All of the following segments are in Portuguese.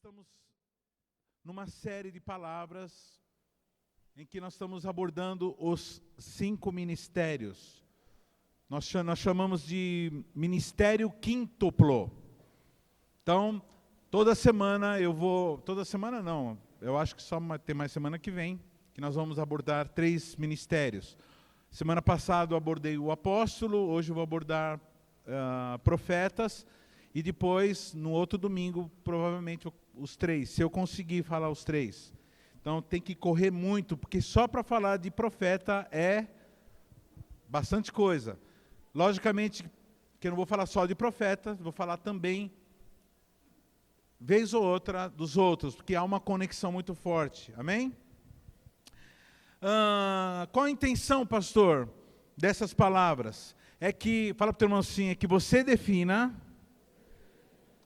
estamos numa série de palavras em que nós estamos abordando os 5 ministérios. Nós chamamos de ministério quíntuplo. Então, toda semana eu acho que só tem mais semana que vem, que nós vamos abordar 3 ministérios. Semana passada eu abordei o apóstolo, hoje eu vou abordar profetas, e depois, no outro domingo, provavelmente os 3, se eu conseguir falar os 3. Então tem que correr muito, porque só para falar de profeta é bastante coisa. Logicamente que eu não vou falar só de profeta, vou falar também, vez ou outra, dos outros, porque há uma conexão muito forte. Amém? Qual a intenção, pastor, dessas palavras? Fala para o teu irmão assim, é que você defina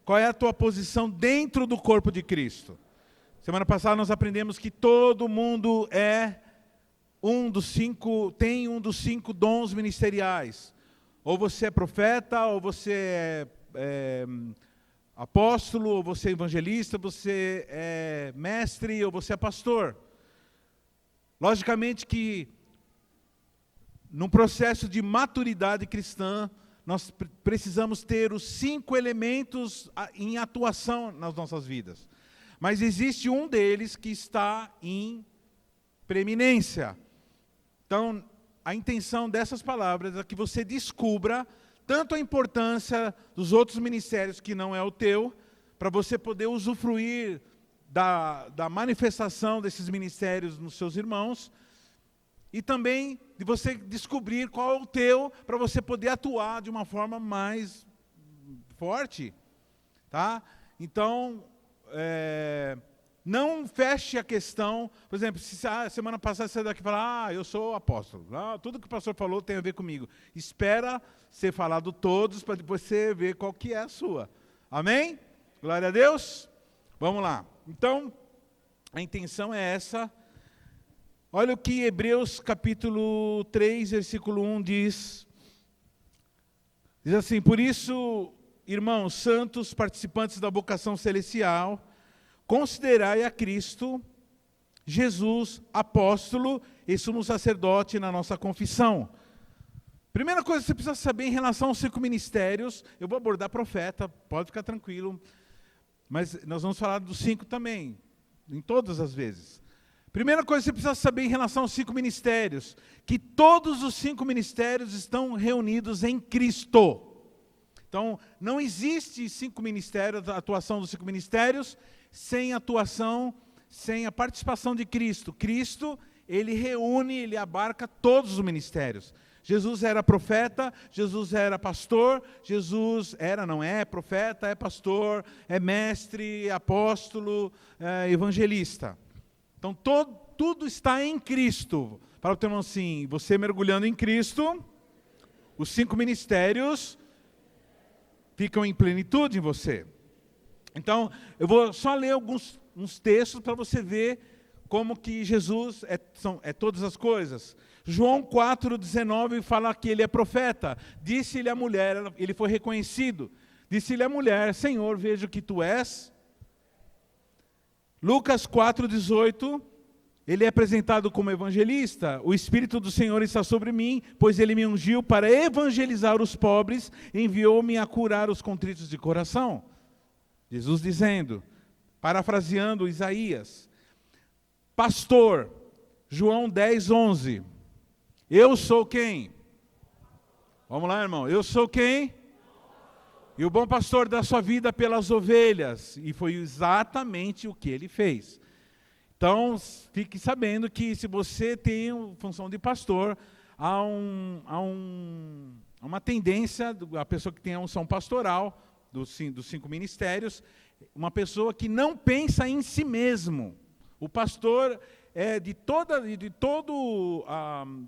qual é a tua posição dentro do corpo de Cristo. Semana passada nós aprendemos que todo mundo tem um dos 5 dons ministeriais. Ou você é profeta, ou você é apóstolo, ou você é evangelista, você é mestre, ou você é pastor. Logicamente que, num processo de maturidade cristã, nós precisamos ter os 5 elementos em atuação nas nossas vidas. Mas existe um deles que está em preeminência. Então, a intenção dessas palavras é que você descubra tanto a importância dos outros ministérios que não é o teu, para você poder usufruir da manifestação desses ministérios nos seus irmãos, e também de você descobrir qual é o teu, para você poder atuar de uma forma mais forte. Tá? Então, não feche a questão. Por exemplo, se semana passada você daqui falar, eu sou apóstolo. Tudo que o pastor falou tem a ver comigo. Espera ser falado todos, para depois você ver qual que é a sua. Amém? Glória a Deus. Vamos lá. Então, a intenção é essa. Olha o que Hebreus capítulo 3, versículo 1 diz. Diz assim: por isso, irmãos santos, participantes da vocação celestial, considerai a Cristo, Jesus, apóstolo e sumo sacerdote na nossa confissão. Primeira coisa que você precisa saber em relação aos 5 ministérios, eu vou abordar profeta, pode ficar tranquilo, mas nós vamos falar dos 5 também, em todas as vezes. Primeira coisa que você precisa saber em relação aos 5 ministérios, que todos os 5 ministérios estão reunidos em Cristo. Então, não existe 5 ministérios, a atuação dos 5 ministérios, sem atuação, sem a participação de Cristo. Cristo, ele reúne, ele abarca todos os ministérios. Jesus era profeta, Jesus era pastor, não é profeta, é pastor, é mestre, é apóstolo, é evangelista. Então, tudo está em Cristo. Para o teu irmão assim, você mergulhando em Cristo, os 5 ministérios ficam em plenitude em você. Então, eu vou só ler uns textos para você ver como que Jesus é todas as coisas. João 4,19 fala que ele é profeta. Disse-lhe a mulher, ele foi reconhecido. Disse-lhe a mulher, Senhor, vejo que tu és. Lucas 4,18, ele é apresentado como evangelista. O Espírito do Senhor está sobre mim, pois ele me ungiu para evangelizar os pobres, enviou-me a curar os contritos de coração. Jesus dizendo, parafraseando Isaías. Pastor, João 10:11. Eu sou quem? Vamos lá, irmão. Eu sou quem? E o bom pastor dá sua vida pelas ovelhas. E foi exatamente o que ele fez. Então, fique sabendo que se você tem função de pastor, há uma tendência, a pessoa que tem a unção pastoral, dos 5 ministérios, uma pessoa que não pensa em si mesmo. O pastor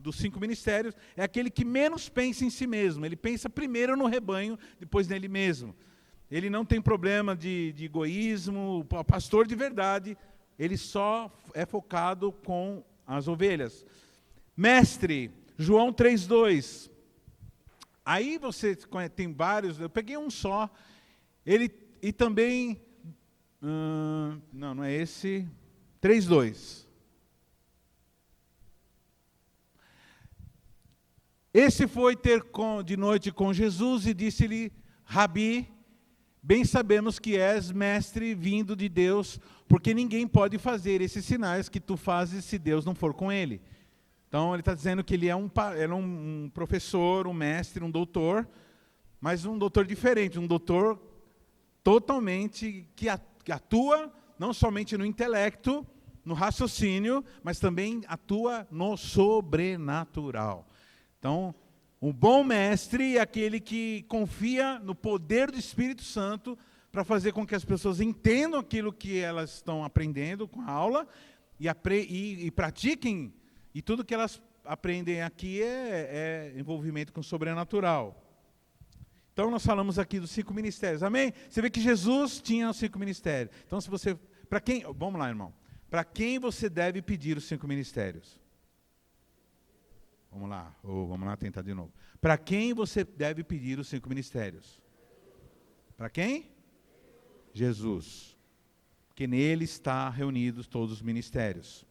dos 5 ministérios, é aquele que menos pensa em si mesmo. Ele pensa primeiro no rebanho, depois nele mesmo. Ele não tem problema de egoísmo. O pastor de verdade, ele só é focado com as ovelhas. Mestre, João 3:2. Aí você tem vários, eu peguei um só. E também Não é esse. 3:2. Esse foi ter de noite com Jesus e disse-lhe: Rabi, bem sabemos que és mestre vindo de Deus, porque ninguém pode fazer esses sinais que tu fazes se Deus não for com ele. Então ele está dizendo que ele é um professor, um mestre, um doutor, mas um doutor diferente, um doutor totalmente que atua não somente no intelecto, no raciocínio, mas também atua no sobrenatural. Então, um bom mestre é aquele que confia no poder do Espírito Santo para fazer com que as pessoas entendam aquilo que elas estão aprendendo com a aula e pratiquem. E tudo que elas aprendem aqui é envolvimento com o sobrenatural. Então, nós falamos aqui dos 5 ministérios. Amém? Você vê que Jesus tinha os 5 ministérios. Então, vamos lá, irmão. Para quem você deve pedir os 5 ministérios? Vamos lá tentar de novo. Para quem você deve pedir os 5 ministérios? Para quem? Jesus. Porque nele está reunidos todos os ministérios.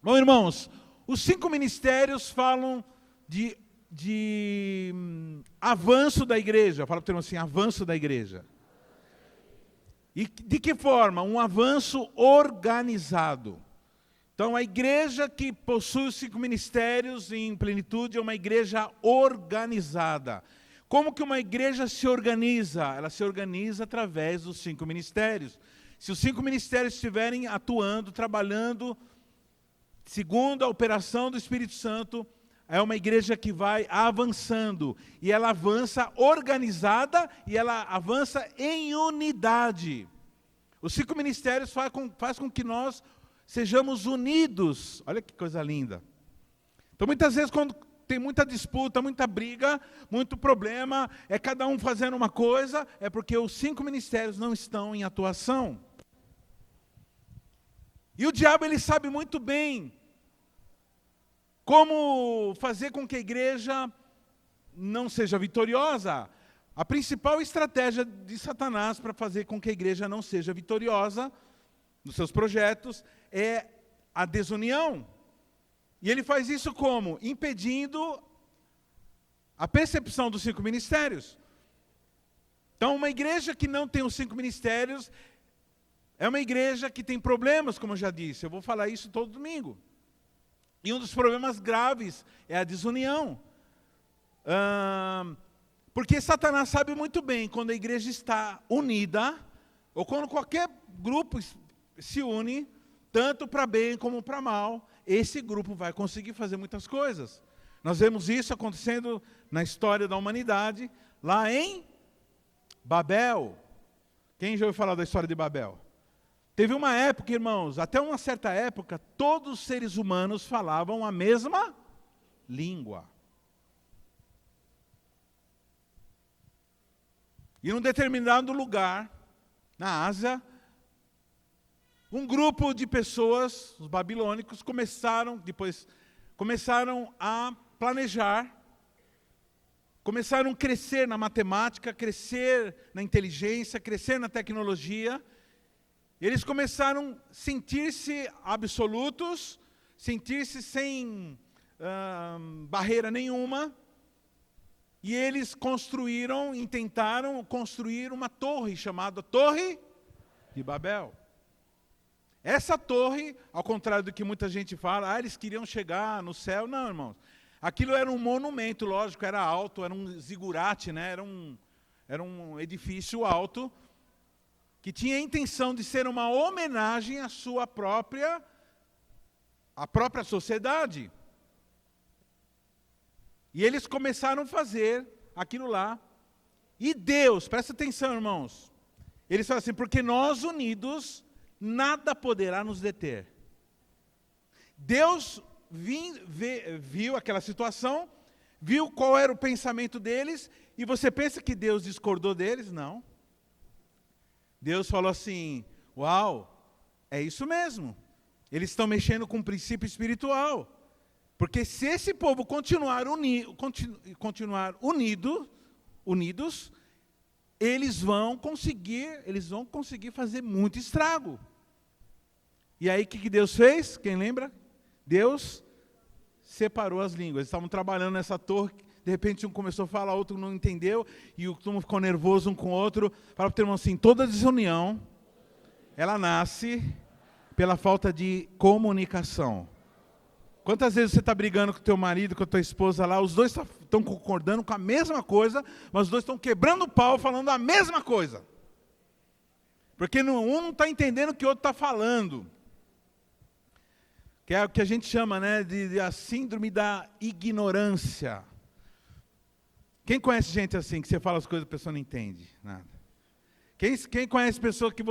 Bom, irmãos, os 5 ministérios falam de avanço da igreja. Fala para o termo assim, avanço da igreja. E de que forma? Um avanço organizado. Então, a igreja que possui os 5 ministérios em plenitude é uma igreja organizada. Como que uma igreja se organiza? Ela se organiza através dos 5 ministérios. Se os 5 ministérios estiverem atuando, trabalhando, segundo a operação do Espírito Santo, é uma igreja que vai avançando. E ela avança organizada e ela avança em unidade. Os 5 ministérios faz com que nós sejamos unidos. Olha que coisa linda. Então, muitas vezes, quando tem muita disputa, muita briga, muito problema, é cada um fazendo uma coisa, é porque os 5 ministérios não estão em atuação. E o diabo, ele sabe muito bem como fazer com que a igreja não seja vitoriosa. A principal estratégia de Satanás para fazer com que a igreja não seja vitoriosa nos seus projetos é a desunião. E ele faz isso como? Impedindo a percepção dos 5 ministérios. Então, uma igreja que não tem os 5 ministérios é uma igreja que tem problemas, como eu já disse. Eu vou falar isso todo domingo. E um dos problemas graves é a desunião. Porque Satanás sabe muito bem quando a igreja está unida, ou quando qualquer grupo se une, tanto para bem como para mal, esse grupo vai conseguir fazer muitas coisas. Nós vemos isso acontecendo na história da humanidade, lá em Babel. Quem já ouviu falar da história de Babel? Teve uma época, irmãos, até uma certa época, todos os seres humanos falavam a mesma língua. E num determinado lugar, na Ásia, um grupo de pessoas, os babilônicos, começaram a planejar, começaram a crescer na matemática, crescer na inteligência, crescer na tecnologia. Eles começaram a sentir-se absolutos, sentir-se sem barreira nenhuma, e eles tentaram construir uma torre chamada Torre de Babel. Essa torre, ao contrário do que muita gente fala, eles queriam chegar no céu. Não, irmãos. Aquilo era um monumento, lógico, era alto, era um zigurate, né? Era um edifício alto, que tinha a intenção de ser uma homenagem à própria sociedade. E eles começaram a fazer aquilo lá. E Deus, presta atenção, irmãos, eles falam assim, porque nós unidos, nada poderá nos deter. Deus viu aquela situação, viu qual era o pensamento deles, e você pensa que Deus discordou deles? Não. Deus falou assim, uau, é isso mesmo. Eles estão mexendo com um princípio espiritual. Porque se esse povo continuar unidos, eles vão conseguir fazer muito estrago. E aí o que Deus fez? Quem lembra? Deus separou as línguas. Eles estavam trabalhando nessa torre, de repente um começou a falar, outro não entendeu, e o turno ficou nervoso um com o outro. Fala para o teu irmão assim, toda desunião, ela nasce pela falta de comunicação. Quantas vezes você está brigando com o teu marido, com a tua esposa lá, os dois estão concordando com a mesma coisa, mas os dois estão quebrando o pau falando a mesma coisa. Porque um não está entendendo o que o outro está falando. Que é o que a gente chama, né, de a síndrome da ignorância. Quem conhece gente assim, que você fala as coisas e a pessoa não entende nada? Quem conhece pessoa que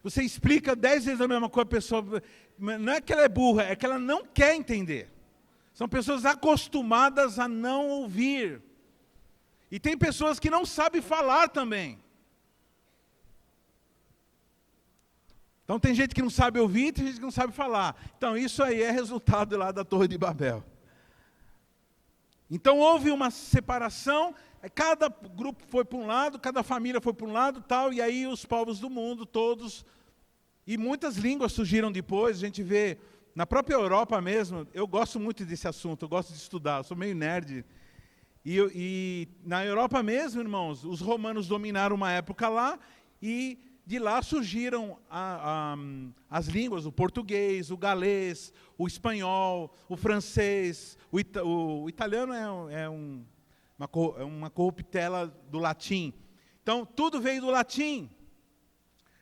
você explica 10 vezes a mesma coisa, a pessoa, não é que ela é burra, é que ela não quer entender. São pessoas acostumadas a não ouvir. E tem pessoas que não sabem falar também. Então tem gente que não sabe ouvir, tem gente que não sabe falar. Então isso aí é resultado lá da Torre de Babel. Então houve uma separação, cada grupo foi para um lado, cada família foi para um lado, tal, e aí os povos do mundo todos, e muitas línguas surgiram depois, a gente vê, na própria Europa mesmo, eu gosto muito desse assunto, eu gosto de estudar, eu sou meio nerd, e na Europa mesmo, irmãos, os romanos dominaram uma época lá, e de lá surgiram as línguas, o português, o galês, o espanhol, o francês, o italiano é uma corruptela do latim. Então, tudo veio do latim.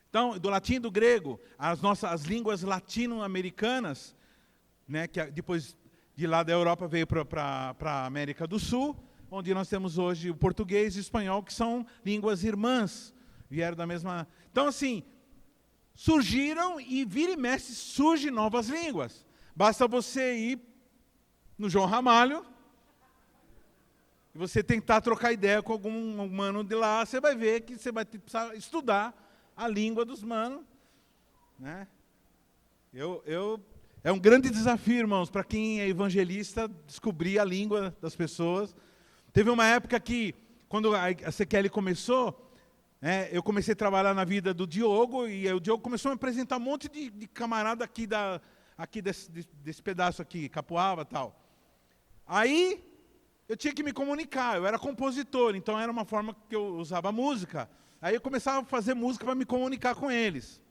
Então, do latim e do grego, as línguas latino-americanas, né, que depois de lá da Europa veio para a América do Sul, onde nós temos hoje o português e o espanhol, que são línguas irmãs, vieram da mesma... Então, assim, surgiram e vira e mexe, surgem novas línguas. Basta você ir no João Ramalho, e você tentar trocar ideia com algum mano de lá, você vai ver que você vai precisar estudar a língua dos manos. Né? É um grande desafio, irmãos, para quem é evangelista, descobrir a língua das pessoas. Teve uma época que, quando a CQL começou, eu comecei a trabalhar na vida do Diogo, e o Diogo começou a me apresentar um monte de camarada aqui desse pedaço aqui, Capoava e tal. Aí, eu tinha que me comunicar, eu era compositor, então era uma forma que eu usava música. Aí eu começava a fazer música para me comunicar com eles.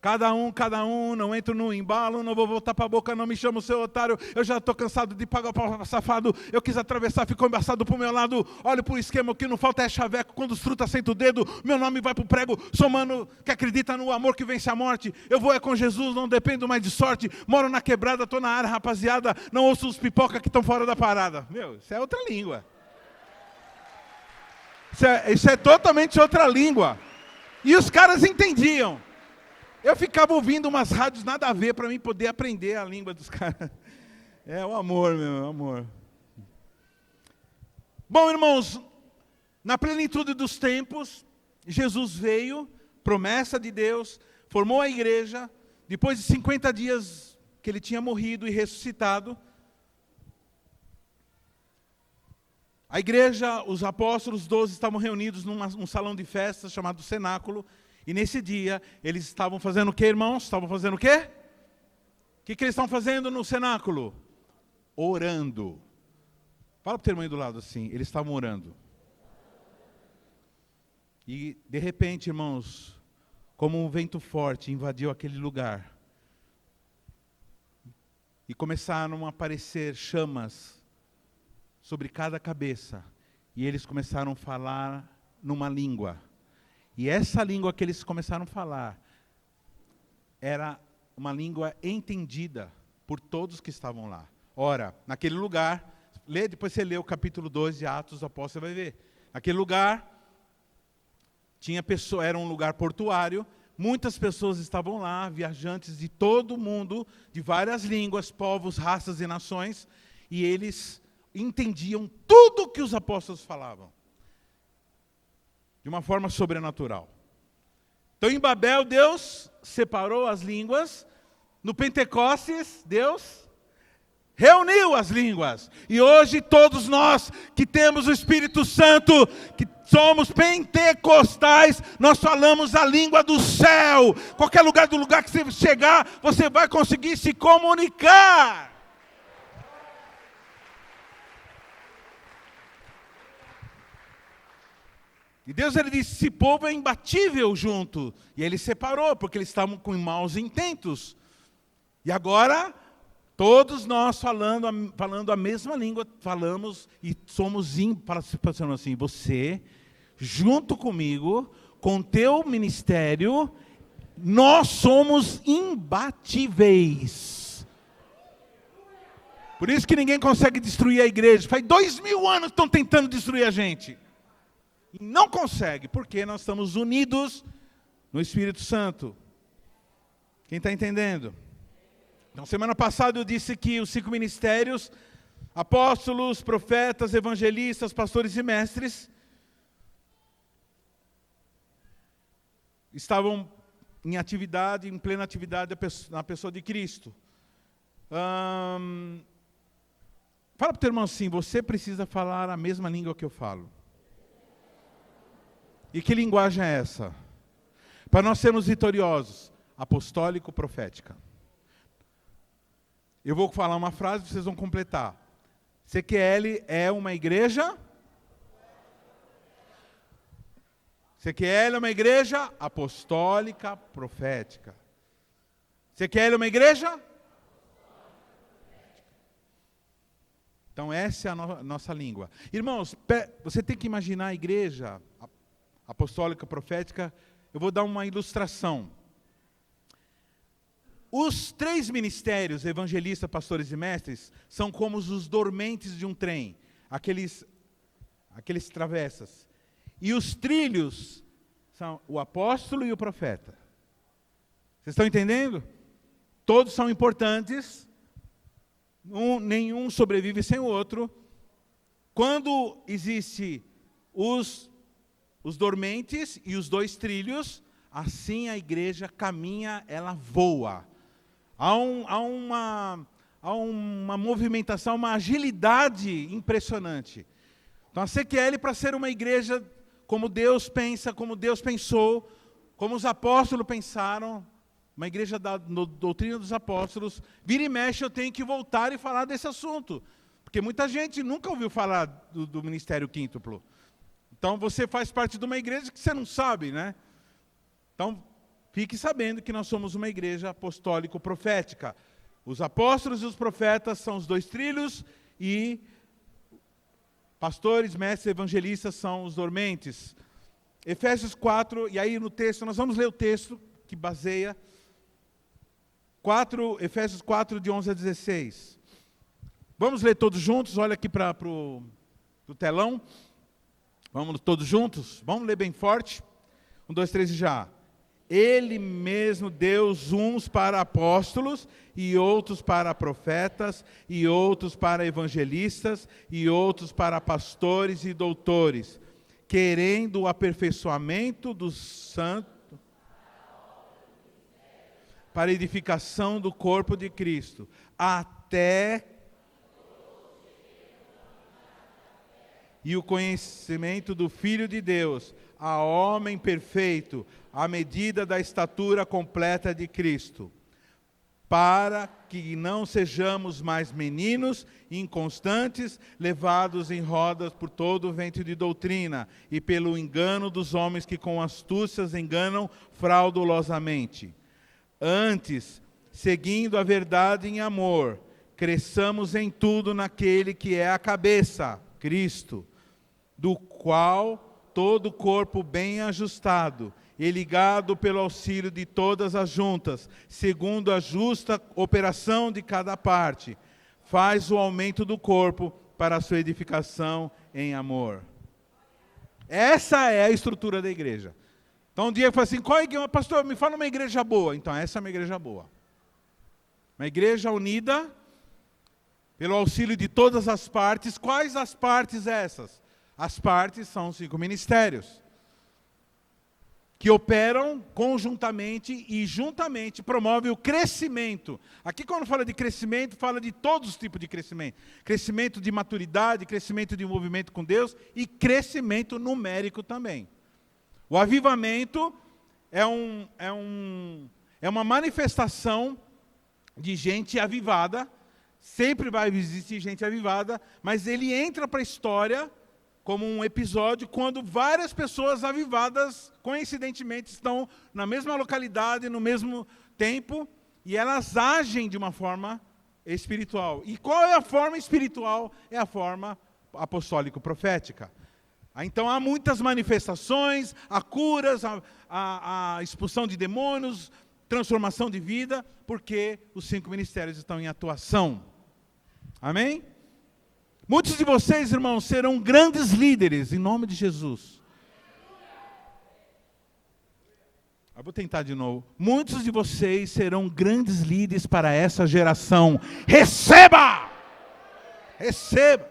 Cada um, não entro no embalo, não vou voltar para a boca, não me chama o seu otário, eu já estou cansado de pagar para safado, eu quis atravessar, ficou embaçado para o meu lado, olha para o esquema, o que não falta é chaveco, quando os frutas sentam o dedo, meu nome vai para o prego, sou mano que acredita no amor que vence a morte, eu vou com Jesus, não dependo mais de sorte, moro na quebrada, estou na área, rapaziada, não ouço os pipoca que estão fora da parada. Meu, isso é outra língua. Isso é totalmente outra língua. E os caras entendiam. Eu ficava ouvindo umas rádios nada a ver para mim poder aprender a língua dos caras. É o amor, meu, é o amor. Bom, irmãos, na plenitude dos tempos, Jesus veio, promessa de Deus, formou a igreja. Depois de 50 dias que ele tinha morrido e ressuscitado, a igreja, os apóstolos, os 12 estavam reunidos num salão de festas chamado Cenáculo. E nesse dia, eles estavam fazendo o quê, irmãos? Estavam fazendo o quê? O que eles estão fazendo no cenáculo? Orando. Fala para o teu irmão aí do lado assim, eles estavam orando. E, de repente, irmãos, como um vento forte invadiu aquele lugar. E começaram a aparecer chamas sobre cada cabeça. E eles começaram a falar numa língua. E essa língua que eles começaram a falar era uma língua entendida por todos que estavam lá. Ora, naquele lugar, depois você lê o capítulo 2 de Atos dos Apóstolos, você vai ver. Naquele lugar, era um lugar portuário, muitas pessoas estavam lá, viajantes de todo o mundo, de várias línguas, povos, raças e nações, e eles entendiam tudo o que os apóstolos falavam. De uma forma sobrenatural. Então, em Babel, Deus separou as línguas. No Pentecostes, Deus reuniu as línguas. E hoje, todos nós que temos o Espírito Santo, que somos pentecostais, nós falamos a língua do céu. Qualquer lugar que você chegar, você vai conseguir se comunicar. E Deus, ele disse, esse povo é imbatível junto. E ele separou, porque eles estavam com maus intentos. E agora, todos nós falando a mesma língua, falamos e somos passando assim, você, junto comigo, com teu ministério, nós somos imbatíveis. Por isso que ninguém consegue destruir a igreja. Faz 2000 anos que estão tentando destruir a gente. E não consegue, porque nós estamos unidos no Espírito Santo. Quem está entendendo? Então, semana passada eu disse que os 5 ministérios, apóstolos, profetas, evangelistas, pastores e mestres, estavam em atividade, em plena atividade na pessoa de Cristo. Fala para o teu irmão assim, você precisa falar a mesma língua que eu falo. E que linguagem é essa? Para nós sermos vitoriosos, apostólico-profética. Eu vou falar uma frase, vocês vão completar. CQL é uma igreja? CQL é uma igreja apostólica, profética. CQL é uma igreja? Então essa é a nossa língua. Irmãos, você tem que imaginar a igreja apostólica, profética. Eu vou dar uma ilustração. Os 3 ministérios, evangelistas, pastores e mestres, são como os dormentes de um trem, aqueles travessas. E os trilhos são o apóstolo e o profeta. Vocês estão entendendo? Todos são importantes, nenhum sobrevive sem o outro. Quando existe os dormentes e os 2 trilhos, assim a igreja caminha, ela voa. Há uma movimentação, uma agilidade impressionante. Então a CQL, para ser uma igreja como Deus pensa, como Deus pensou, como os apóstolos pensaram, uma igreja da doutrina dos apóstolos, vira e mexe eu tenho que voltar e falar desse assunto. Porque muita gente nunca ouviu falar do ministério quíntuplo. Então você faz parte de uma igreja que você não sabe, né? Então, fique sabendo que nós somos uma igreja apostólico-profética. Os apóstolos e os profetas são os 2 trilhos e pastores, mestres, evangelistas são os dormentes. Efésios 4, e aí no texto, nós vamos ler o texto que baseia. Efésios 4, de 11 a 16. Vamos ler todos juntos, olha aqui para o telão. Vamos todos juntos? Vamos ler bem forte? 1, 2, 3 e já. Ele mesmo deu uns para apóstolos, e outros para profetas, e outros para evangelistas, e outros para pastores e doutores, querendo o aperfeiçoamento dos santos, para a edificação do corpo de Cristo, até e o conhecimento do Filho de Deus, a homem perfeito, à medida da estatura completa de Cristo, para que não sejamos mais meninos inconstantes, levados em rodas por todo o vento de doutrina, e pelo engano dos homens que com astúcias enganam fraudulosamente. Antes, seguindo a verdade em amor, cresçamos em tudo naquele que é a cabeça, Cristo, do qual todo o corpo bem ajustado e ligado pelo auxílio de todas as juntas, segundo a justa operação de cada parte, faz o aumento do corpo para a sua edificação em amor. Essa é a estrutura da igreja. Então um dia eu falei assim, qual é a igreja? Pastor, me fala uma igreja boa. Então essa é uma igreja boa. Uma igreja unida pelo auxílio de todas as partes. Quais as partes essas? As partes são os 5 ministérios, que operam conjuntamente e juntamente promovem o crescimento. Aqui quando fala de crescimento, fala de todos os tipos de crescimento. Crescimento de maturidade, crescimento de envolvimento com Deus e crescimento numérico também. O avivamento é uma manifestação de gente avivada, sempre vai existir gente avivada, mas ele entra para a história como um episódio quando várias pessoas avivadas, coincidentemente, estão na mesma localidade, no mesmo tempo, e elas agem de uma forma espiritual. E qual é a forma espiritual? É a forma apostólico-profética. Então há muitas manifestações, há curas, há expulsão de demônios, transformação de vida, porque os 5 ministérios estão em atuação. Amém? Muitos de vocês, irmãos, serão grandes líderes, em nome de Jesus. Eu vou tentar de novo. Muitos de vocês serão grandes líderes para essa geração. Receba! Receba!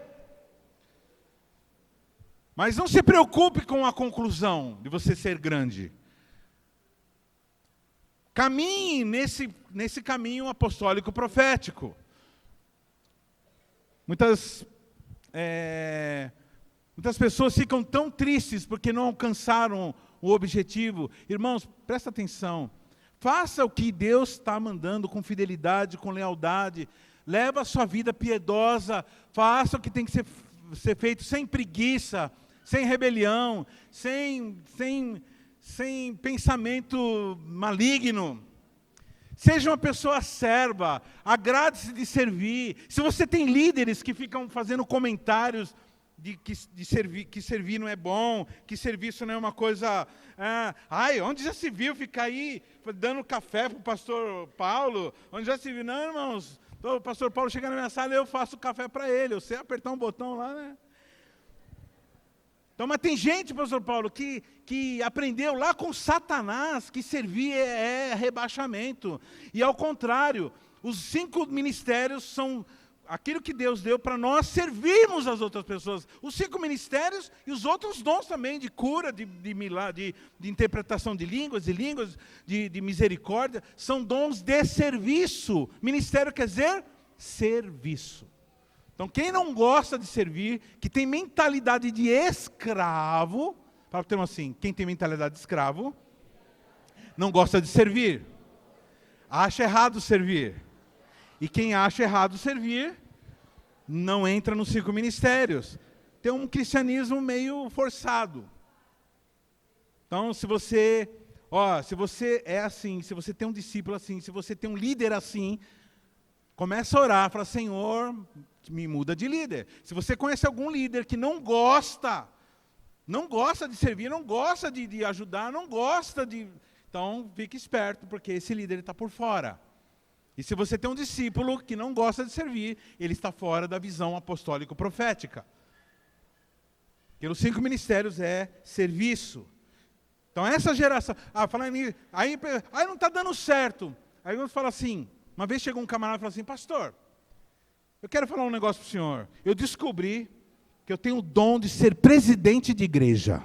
Mas não se preocupe com a conclusão de você ser grande. Caminhe nesse caminho apostólico profético. Muitas pessoas ficam tão tristes porque não alcançaram o objetivo. Irmãos, presta atenção. Faça o que Deus está mandando com fidelidade, com lealdade. Leva a sua vida piedosa. Faça o que tem que ser feito sem preguiça, sem rebelião, sem pensamento maligno. Seja uma pessoa serva, agrade-se de servir. Se você tem líderes que ficam fazendo comentários que servir não é bom, que serviço não é uma coisa... onde já se viu ficar aí dando café para o pastor Paulo? Onde já se viu? Não, irmãos, o pastor Paulo chega na minha sala e eu faço café para ele. Eu sei apertar um botão lá, né? Então, mas tem gente, pastor Paulo, que aprendeu lá com Satanás que servir é rebaixamento. E ao contrário, os 5 ministérios são aquilo que Deus deu para nós servirmos as outras pessoas. Os 5 ministérios e os outros dons também, de cura, de interpretação de línguas, de misericórdia, são dons de serviço. Ministério quer dizer serviço. Então, quem não gosta de servir, que tem mentalidade de escravo, fala o termo assim, quem tem mentalidade de escravo, não gosta de servir, acha errado servir. E quem acha errado servir, não entra nos 5 ministérios. Tem um cristianismo meio forçado. Então, se você é assim, se você tem um discípulo assim, se você tem um líder assim, começa a orar, fala, Senhor, me muda de líder. Se você conhece algum líder que não gosta de servir, não gosta de ajudar, não gosta de... Então, fique esperto, porque esse líder está por fora. E se você tem um discípulo que não gosta de servir, ele está fora da visão apostólico-profética. Porque os 5 ministérios é serviço. Então, essa geração... aí não está dando certo. Aí vamos falar assim, uma vez chegou um camarada e falou assim, pastor, eu quero falar um negócio para o senhor. Eu descobri que eu tenho o dom de ser presidente de igreja.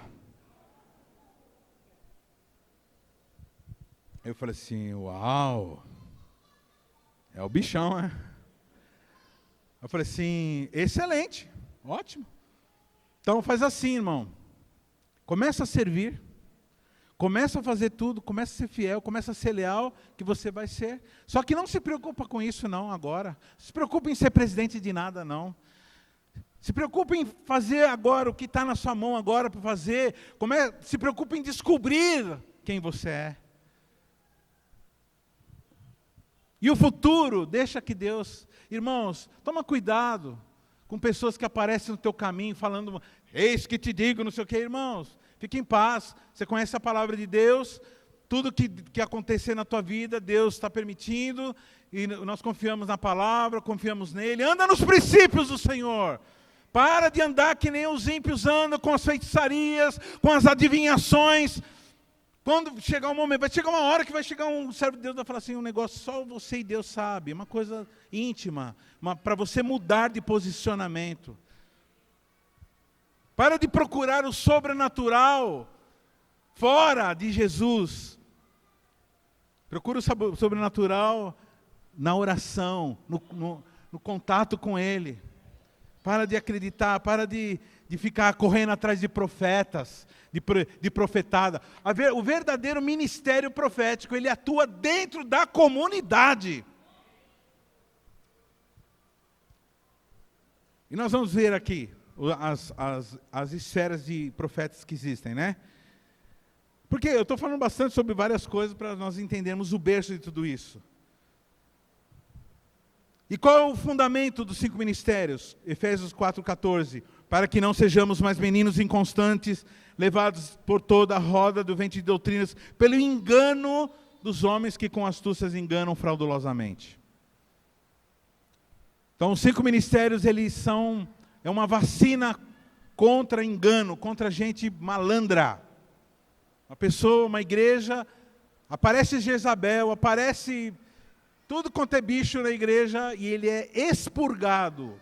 Eu falei assim, uau, é o bichão, né? Eu falei assim, excelente, ótimo. Então faz assim, irmão. Começa a servir. Começa a fazer tudo, começa a ser fiel, começa a ser leal, que você vai ser. Só que não se preocupa com isso não agora. Se preocupa em ser presidente de nada não. Se preocupa em fazer agora o que está na sua mão agora para fazer. Se preocupa em descobrir quem você é. E o futuro, deixa que Deus... Irmãos, toma cuidado com pessoas que aparecem no teu caminho falando, eis que te digo, não sei o que, irmãos. Fique em paz, você conhece a palavra de Deus, tudo que acontecer na tua vida, Deus está permitindo, e nós confiamos na palavra, confiamos nele. Anda nos princípios do Senhor. Para de andar que nem os ímpios andam, com as feitiçarias, com as adivinhações. Quando chegar um momento, vai chegar uma hora que vai chegar um servo de Deus e vai falar assim, um negócio só você e Deus sabe, uma coisa íntima, para você mudar de posicionamento. Para de procurar o sobrenatural. fora de Jesus. Procura o sobrenatural na oração, no contato com Ele. Para de acreditar, para de ficar correndo atrás de profetas, de profetada. O verdadeiro ministério profético, ele atua dentro da comunidade. E nós vamos ver aqui as esferas de profetas que existem, né? Porque eu estou falando bastante sobre várias coisas para nós entendermos o berço de tudo isso. E qual é o fundamento dos 5 ministérios? Efésios 4,14. Para que não sejamos mais meninos inconstantes, levados por toda a roda do vento de doutrinas, pelo engano dos homens que com astúcias enganam fraudulosamente. Então, os 5 ministérios, é uma vacina contra engano, contra gente malandra. Uma pessoa, uma igreja, aparece Jezabel, aparece tudo quanto é bicho na igreja, e ele é expurgado.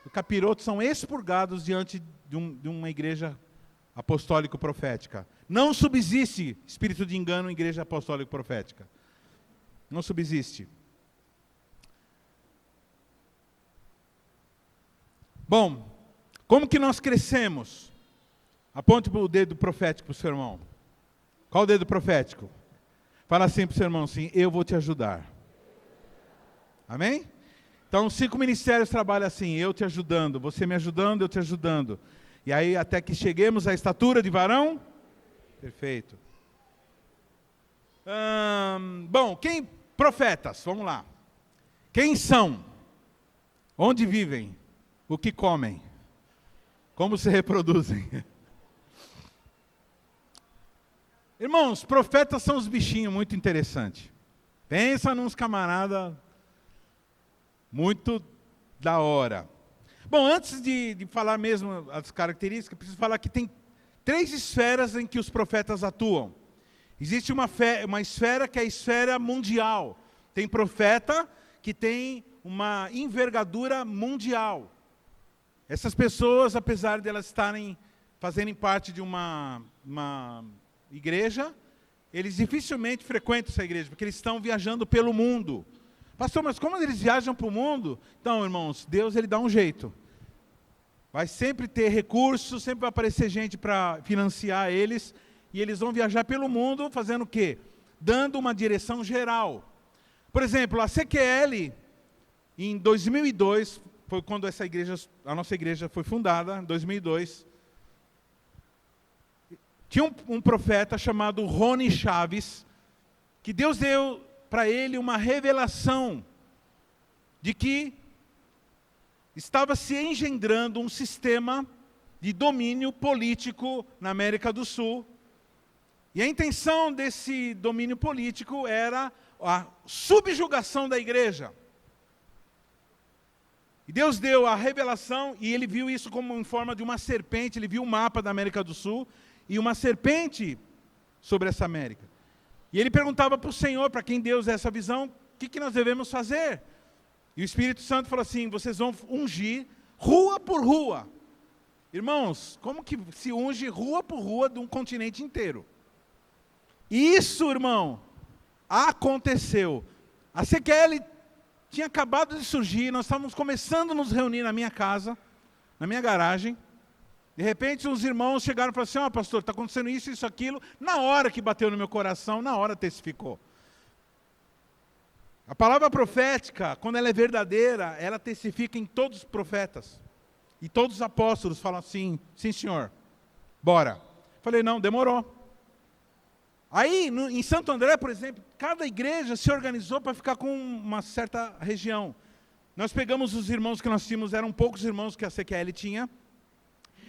Os capirotos são expurgados diante de uma igreja apostólico-profética. Não subsiste espírito de engano em igreja apostólico-profética. Não subsiste. Bom, como que nós crescemos? Aponte o dedo profético para o seu irmão. Qual o dedo profético? Fala assim para o seu irmão, assim, eu vou te ajudar. Amém? Então, os 5 ministérios trabalham assim, eu te ajudando, você me ajudando, eu te ajudando. E aí, até que cheguemos à estatura de varão? Perfeito. Bom, profetas, vamos lá. Quem são? Onde vivem? O que comem? Como se reproduzem? Irmãos, profetas são uns bichinhos muito interessantes. Pensa nos camaradas muito da hora. Bom, antes de falar mesmo as características, preciso falar que tem 3 esferas em que os profetas atuam. Existe uma esfera que é a esfera mundial. Tem profeta que tem uma envergadura mundial. Essas pessoas, apesar de elas fazerem parte de uma igreja, eles dificilmente frequentam essa igreja, porque eles estão viajando pelo mundo. Pastor, mas como eles viajam para o mundo? Então, irmãos, Deus ele dá um jeito. Vai sempre ter recursos, sempre vai aparecer gente para financiar eles, e eles vão viajar pelo mundo fazendo o quê? Dando uma direção geral. Por exemplo, a CQL, em 2002, foi quando a nossa igreja foi fundada, em 2002, tinha um profeta chamado Rony Chaves, que Deus deu para ele uma revelação de que estava se engendrando um sistema de domínio político na América do Sul. E a intenção desse domínio político era a subjugação da igreja. E Deus deu a revelação, e ele viu isso como em forma de uma serpente, ele viu o mapa da América do Sul, e uma serpente sobre essa América. E ele perguntava para o Senhor, para quem Deus é essa visão, o que nós devemos fazer? E o Espírito Santo falou assim, vocês vão ungir rua por rua. Irmãos, como que se unge rua por rua de um continente inteiro? E isso, irmão, aconteceu. A CQL tinha acabado de surgir, nós estávamos começando a nos reunir na minha casa, na minha garagem. De repente, os irmãos chegaram e falaram assim, pastor, está acontecendo isso, isso, aquilo. Na hora que bateu no meu coração, na hora testificou. A palavra profética, quando ela é verdadeira, ela testifica em todos os profetas. E todos os apóstolos falam assim, sim senhor, bora. Falei, não, demorou. Aí, em Santo André, por exemplo, cada igreja se organizou para ficar com uma certa região. Nós pegamos os irmãos que nós tínhamos, eram poucos irmãos que a CQL tinha.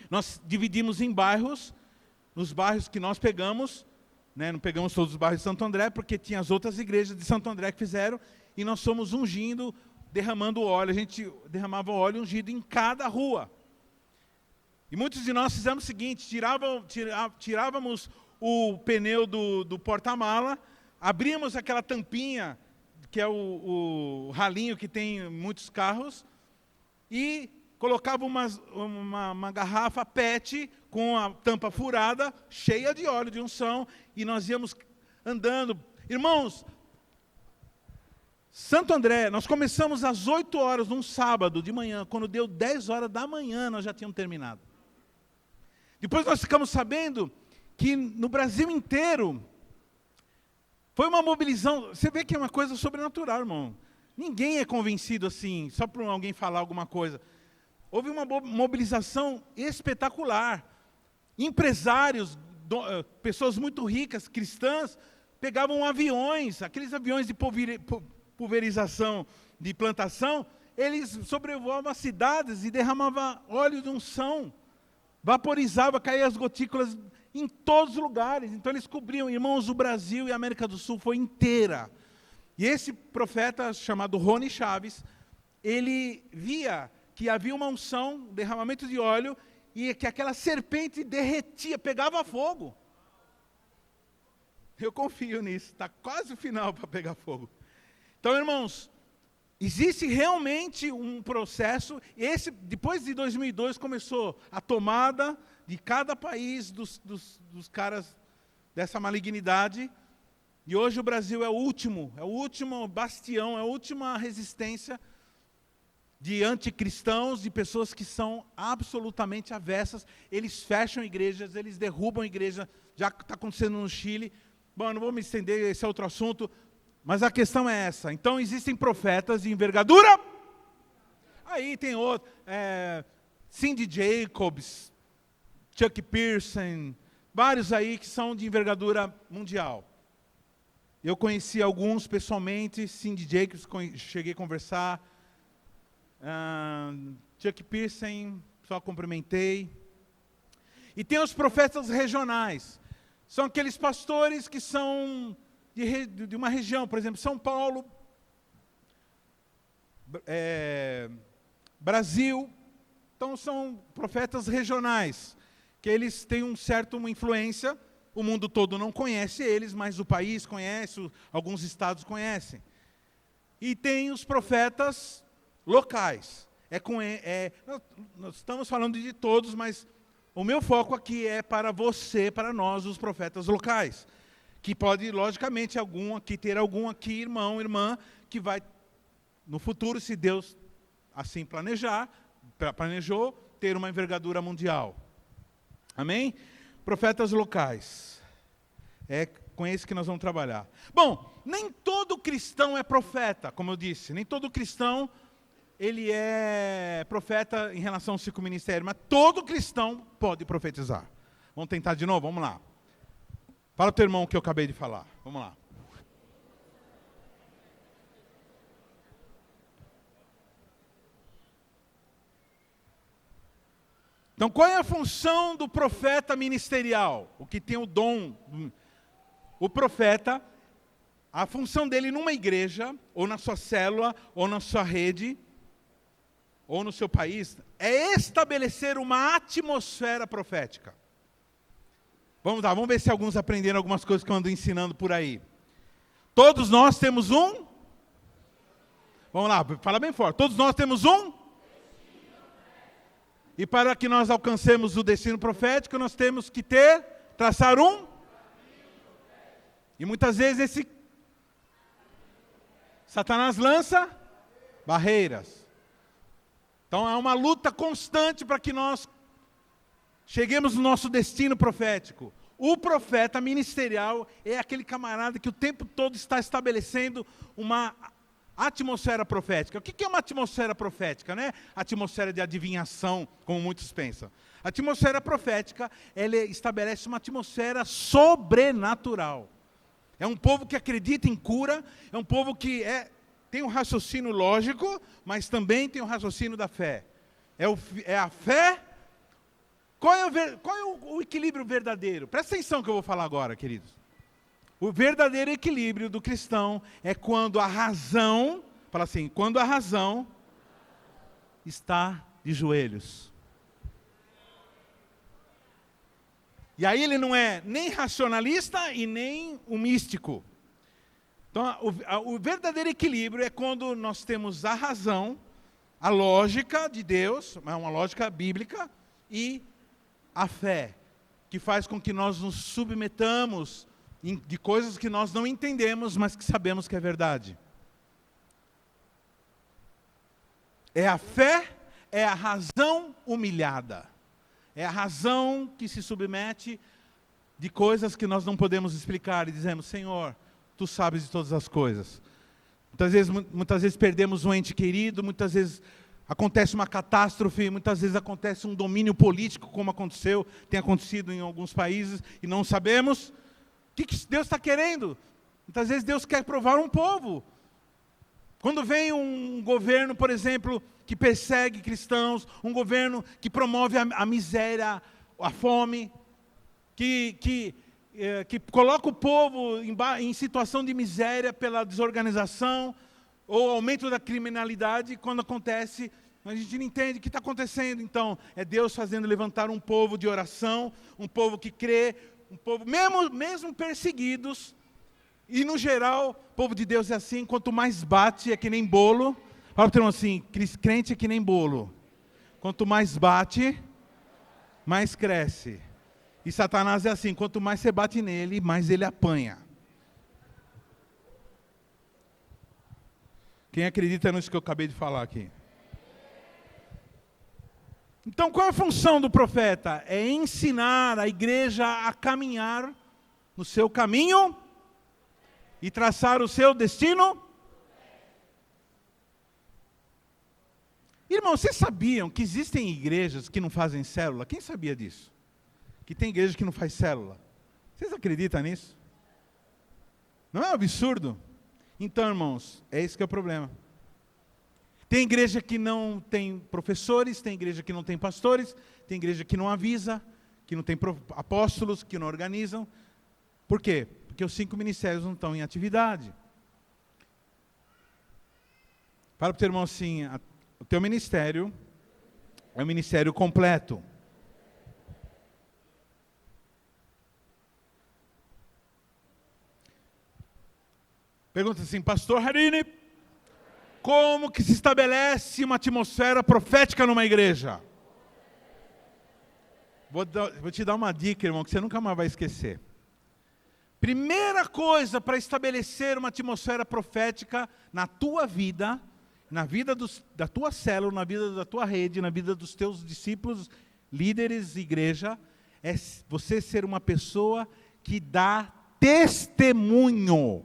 Nós dividimos em bairros, nos bairros que nós pegamos, né, não pegamos todos os bairros de Santo André, porque tinha as outras igrejas de Santo André que fizeram, e nós fomos ungindo, derramando óleo. A gente derramava óleo ungido em cada rua. E muitos de nós fizemos o seguinte, tirávamos o pneu do porta-mala, abríamos aquela tampinha, que é o ralinho que tem em muitos carros, e colocava uma garrafa PET com a tampa furada, cheia de óleo de unção, e nós íamos andando. Irmãos, Santo André, nós começamos às 8 horas, num sábado de manhã. Quando deu 10 horas da manhã, nós já tínhamos terminado. Depois nós ficamos sabendo que no Brasil inteiro, foi uma mobilização. Você vê que é uma coisa sobrenatural, irmão. Ninguém é convencido assim, só por alguém falar alguma coisa. Houve uma mobilização espetacular. Empresários, pessoas muito ricas, cristãs, pegavam aviões, aqueles aviões de pulverização de plantação, eles sobrevoavam as cidades e derramavam óleo de unção, vaporizava, caía as gotículas em todos os lugares. Então eles cobriam, irmãos, o Brasil e a América do Sul foi inteira. E esse profeta chamado Rony Chaves, ele via que havia uma unção, um derramamento de óleo, e que aquela serpente derretia, pegava fogo. Eu confio nisso, está quase o final para pegar fogo. Então, irmãos, existe realmente um processo. Depois de 2002 começou a tomada de cada país dos caras dessa malignidade. E hoje o Brasil é o último bastião, é a última resistência de anticristãos, de pessoas que são absolutamente avessas. Eles fecham igrejas, eles derrubam igrejas. Já está acontecendo no Chile. Bom, não vou me estender, esse é outro assunto. Mas a questão é essa. Então, existem profetas de envergadura. Aí tem outro. Cindy Jacobs, Chuck Pearson, vários aí que são de envergadura mundial. Eu conheci alguns pessoalmente. Cindy Jacobs, cheguei a conversar. Chuck Pearson, só cumprimentei. E tem os profetas regionais. São aqueles pastores que são de uma região, por exemplo, São Paulo, Brasil. Então são profetas regionais, que eles têm uma influência. O mundo todo não conhece eles, mas o país conhece, alguns estados conhecem. E tem os profetas locais. Nós estamos falando de todos, mas o meu foco aqui é para você, para nós, os profetas locais. Que pode, logicamente, ter algum aqui, irmão, irmã, que vai, no futuro, se Deus assim planejou, ter uma envergadura mundial. Amém? Profetas locais. É com esse que nós vamos trabalhar. Bom, nem todo cristão é profeta, como eu disse. Nem todo cristão, ele é profeta em relação ao ciclo ministério. Mas todo cristão pode profetizar. Vamos tentar de novo? Vamos lá. Fala para o teu irmão o que eu acabei de falar. Vamos lá. Então, qual é a função do profeta ministerial? O que tem o dom. O profeta, a função dele numa igreja, ou na sua célula, ou na sua rede, ou no seu país, é estabelecer uma atmosfera profética. Vamos lá, vamos ver se alguns aprenderam algumas coisas que eu ando ensinando por aí. Todos nós temos um? Vamos lá, fala bem forte. Todos nós temos um? E para que nós alcancemos o destino profético, nós temos que traçar um? E muitas vezes Satanás lança barreiras. Então é uma luta constante para que nós cheguemos no nosso destino profético. O profeta ministerial é aquele camarada que o tempo todo está estabelecendo uma atmosfera profética. O que é uma atmosfera profética? Não é atmosfera de adivinhação, como muitos pensam. A atmosfera profética, ela estabelece uma atmosfera sobrenatural. É um povo que acredita em cura, é um povo que tem um raciocínio lógico, mas também tem um raciocínio da fé. É a fé. Qual é o equilíbrio verdadeiro? Presta atenção que eu vou falar agora, queridos. O verdadeiro equilíbrio do cristão é quando a razão, fala assim, quando a razão está de joelhos. E aí ele não é nem racionalista e nem um místico. Então, o verdadeiro equilíbrio é quando nós temos a razão, a lógica de Deus, uma lógica bíblica, e a fé que faz com que nós nos submetamos de coisas que nós não entendemos, mas que sabemos que é verdade. É a fé, é a razão humilhada. É a razão que se submete de coisas que nós não podemos explicar e dizemos, Senhor, Tu sabes de todas as coisas. Muitas vezes perdemos um ente querido, muitas vezes acontece uma catástrofe, muitas vezes acontece um domínio político, como tem acontecido em alguns países, e não sabemos o que Deus está querendo. Muitas vezes Deus quer provar um povo. Quando vem um governo, por exemplo, que persegue cristãos, um governo que promove a miséria, a fome, que coloca o povo em situação de miséria pela desorganização, ou aumento da criminalidade, quando acontece, a gente não entende o que está acontecendo. Então, é Deus fazendo levantar um povo de oração, um povo que crê, um povo, mesmo perseguidos, e no geral, o povo de Deus é assim, quanto mais bate, é que nem bolo. Fala para o irmão assim, crente é que nem bolo. Quanto mais bate, mais cresce. E Satanás é assim, quanto mais você bate nele, mais ele apanha. Quem acredita nisso que eu acabei de falar aqui? Então, qual é a função do profeta? É ensinar a igreja a caminhar no seu caminho e traçar o seu destino. Irmãos, vocês sabiam que existem igrejas que não fazem célula? Quem sabia disso? Que tem igreja que não faz célula. Vocês acreditam nisso? Não é um absurdo? Então, irmãos, é esse que é o problema. Tem igreja que não tem professores, tem igreja que não tem pastores, tem igreja que não avisa, que não tem apóstolos, que não organizam. Por quê? Porque os 5 ministérios não estão em atividade. Fala para o teu irmão assim, o teu ministério é um ministério completo. Pergunta assim, pastor Harini, como que se estabelece uma atmosfera profética numa igreja? Vou te dar uma dica, irmão, que você nunca mais vai esquecer. Primeira coisa para estabelecer uma atmosfera profética na tua vida, na vida da tua célula, na vida da tua rede, na vida dos teus discípulos, líderes, igreja, é você ser uma pessoa que dá testemunho.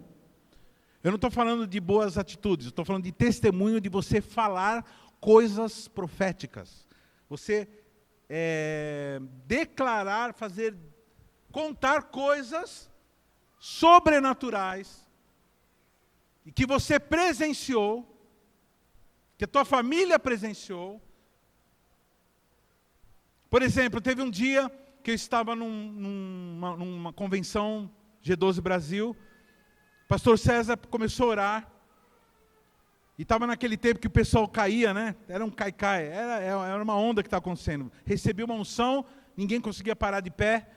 Eu não estou falando de boas atitudes, eu estou falando de testemunho de você falar coisas proféticas. Você declarar, contar coisas sobrenaturais, e que você presenciou, que a tua família presenciou. Por exemplo, teve um dia que eu estava numa convenção G12 Brasil, o pastor César começou a orar, e estava naquele tempo que o pessoal caía, né? Era um cai-cai, era uma onda que estava acontecendo. Recebi uma unção, ninguém conseguia parar de pé.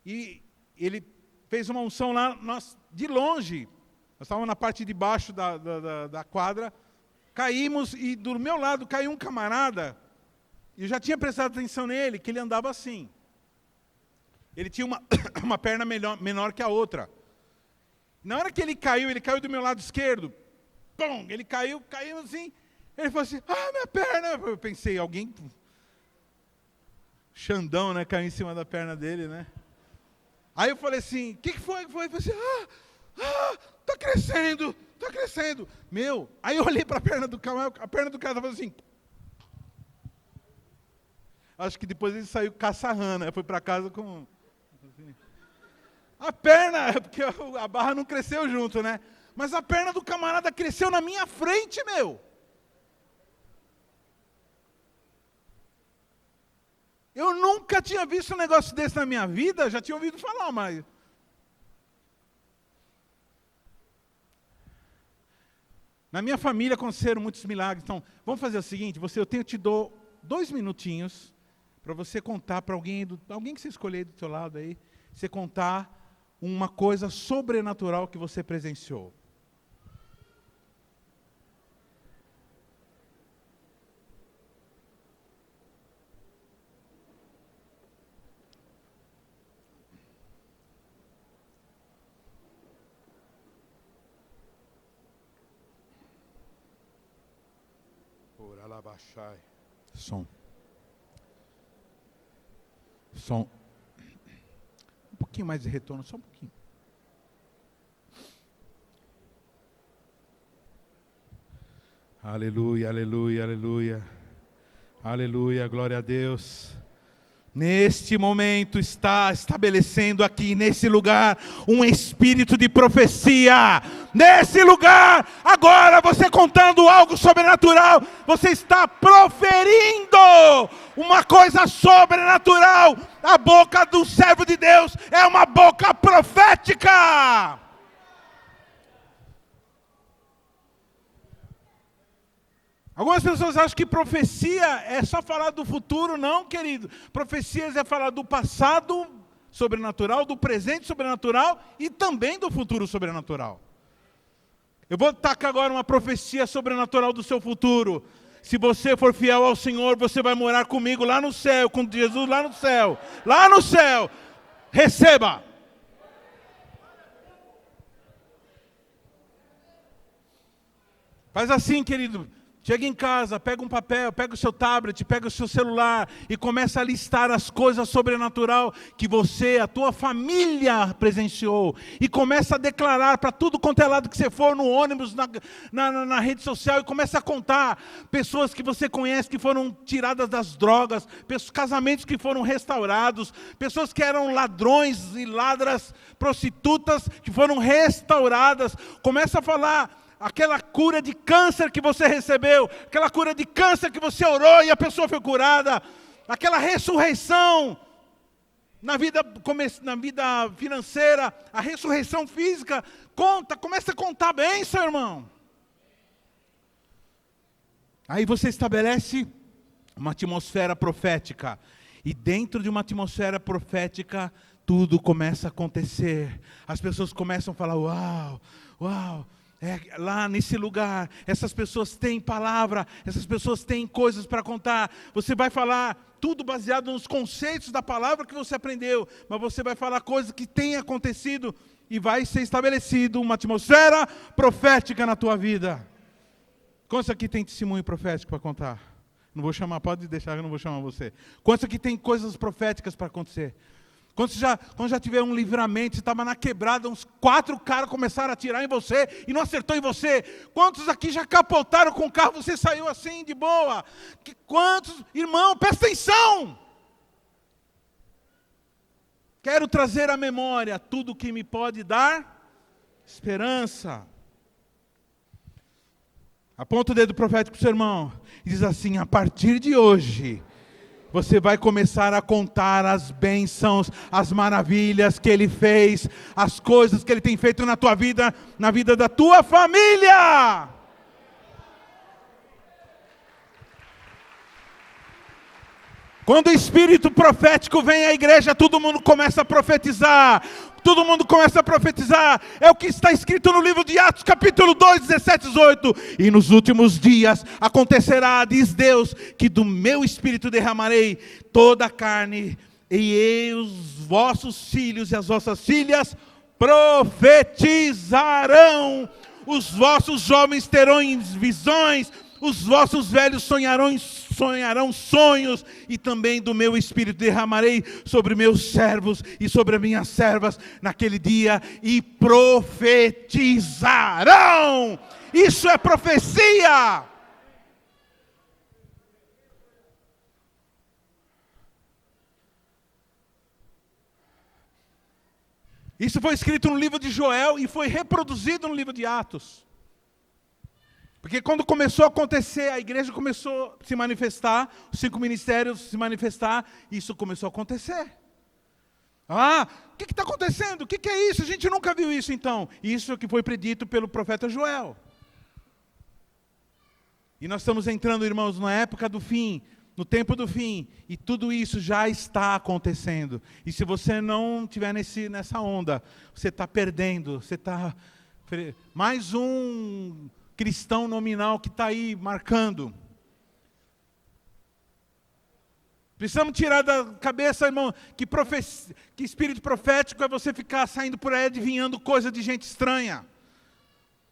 E ele fez uma unção lá, nós, de longe, nós estávamos na parte de baixo da quadra, caímos, e do meu lado caiu um camarada, e eu já tinha prestado atenção nele, que ele andava assim. Ele tinha uma perna menor que a outra. Na hora que ele caiu do meu lado esquerdo. Pum, ele caiu assim. Ele falou assim, minha perna. Eu pensei, alguém... Xandão, né? Caiu em cima da perna dele, né? Aí eu falei assim, o que foi? Ele falou assim, tá crescendo. Aí eu olhei para a perna do cara, estava assim. Acho que depois ele saiu caçarrana, foi para casa com... A perna, porque a barra não cresceu junto, né? Mas a perna do camarada cresceu na minha frente, meu. Eu nunca tinha visto um negócio desse na minha vida, já tinha ouvido falar, mas... Na minha família aconteceram muitos milagres. Então, vamos fazer o seguinte, eu te dou 2 minutinhos para você contar para alguém que você escolher do seu lado aí, você contar uma coisa sobrenatural que você presenciou. Som. Som. Um pouquinho mais de retorno, só um pouquinho. Aleluia, aleluia, aleluia. Aleluia, glória a Deus. Neste momento está estabelecendo aqui, nesse lugar, um espírito de profecia. Nesse lugar, agora você contando algo sobrenatural, você está proferindo uma coisa sobrenatural. A boca do servo de Deus é uma boca profética. Algumas pessoas acham que profecia é só falar do futuro. Não, querido. Profecias é falar do passado sobrenatural, do presente sobrenatural e também do futuro sobrenatural. Eu vou tacar agora uma profecia sobrenatural do seu futuro. Se você for fiel ao Senhor, você vai morar comigo lá no céu, com Jesus lá no céu. Lá no céu. Receba. Faz assim, querido. Chega em casa, pega um papel, pega o seu tablet, pega o seu celular e começa a listar as coisas sobrenaturais que você, a tua família presenciou. E começa a declarar para tudo quanto é lado que você for, no ônibus, na rede social, e começa a contar pessoas que você conhece que foram tiradas das drogas, casamentos que foram restaurados, pessoas que eram ladrões e ladras, prostitutas que foram restauradas. Começa a falar aquela cura de câncer que você recebeu, aquela cura de câncer que você orou e a pessoa foi curada, aquela ressurreição na vida financeira, a ressurreição física. Começa a contar bem, seu irmão. Aí você estabelece uma atmosfera profética, e dentro de uma atmosfera profética, tudo começa a acontecer. As pessoas começam a falar: uau, uau. Lá nesse lugar, essas pessoas têm palavra, essas pessoas têm coisas para contar. Você vai falar tudo baseado nos conceitos da palavra que você aprendeu, mas você vai falar coisas que têm acontecido e vai ser estabelecido uma atmosfera profética na tua vida. Quantos aqui tem testemunho profético para contar? Não vou chamar, pode deixar, eu não vou chamar você. Quantos aqui tem coisas proféticas para acontecer? Quando já tiver um livramento, você estava na quebrada, uns 4 caras começaram a atirar em você e não acertou em você. Quantos aqui já capotaram com o carro, você saiu assim de boa? Quantos, irmão, presta atenção! Quero trazer à memória tudo que me pode dar esperança. Aponta o dedo profético para o seu irmão e diz assim: a partir de hoje, você vai começar a contar as bênçãos, as maravilhas que Ele fez, as coisas que Ele tem feito na tua vida, na vida da tua família. Quando o espírito profético vem à igreja, todo mundo começa a profetizar. Todo mundo começa a profetizar. É o que está escrito no livro de Atos, capítulo 2, 17 e 18. E nos últimos dias acontecerá, diz Deus, que do meu espírito derramarei toda a carne, e os vossos filhos e as vossas filhas profetizarão. Os vossos jovens terão visões, os vossos velhos sonharão sonhos, e também do meu espírito derramarei sobre meus servos e sobre as minhas servas naquele dia, e profetizarão. Isso é profecia. Isso foi escrito no livro de Joel e foi reproduzido no livro de Atos. Porque quando começou a acontecer, a igreja começou a se manifestar, os 5 ministérios se manifestar, isso começou a acontecer. O que está acontecendo? O que é isso? A gente nunca viu isso então. Isso que foi predito pelo profeta Joel. E nós estamos entrando, irmãos, na época do fim, no tempo do fim, e tudo isso já está acontecendo. E se você não estiver nessa onda, você está perdendo, você está... Mais um cristão nominal que está aí marcando. Precisamos tirar da cabeça, irmão, que espírito profético é você ficar saindo por aí adivinhando coisa de gente estranha.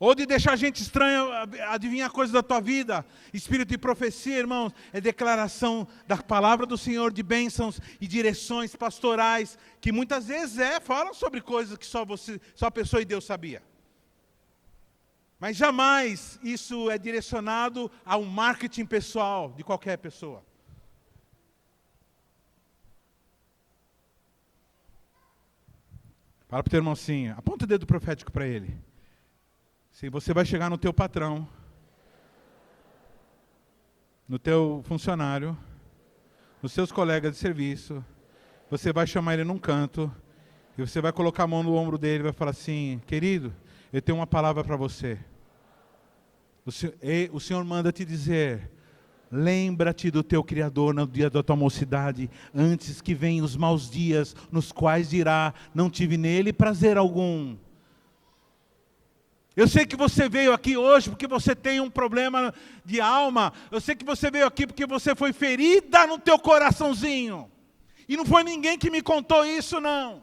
Ou de deixar gente estranha adivinhar coisas da tua vida. Espírito de profecia, irmãos, é declaração da palavra do Senhor, de bênçãos e direções pastorais, que muitas vezes falam sobre coisas que só a pessoa e Deus sabia. Mas jamais isso é direcionado ao marketing pessoal de qualquer pessoa. Fala para o teu irmão assim, aponta o dedo profético para ele. Sim, você vai chegar no teu patrão, no teu funcionário, nos seus colegas de serviço, você vai chamar ele num canto, e você vai colocar a mão no ombro dele e vai falar assim, querido, eu tenho uma palavra para você. O Senhor manda te dizer, lembra-te do teu Criador no dia da tua mocidade, antes que venham os maus dias, nos quais dirá, não tive nele prazer algum. Eu sei que você veio aqui hoje porque você tem um problema de alma. Eu sei que você veio aqui porque você foi ferida no teu coraçãozinho. E não foi ninguém que me contou isso, não.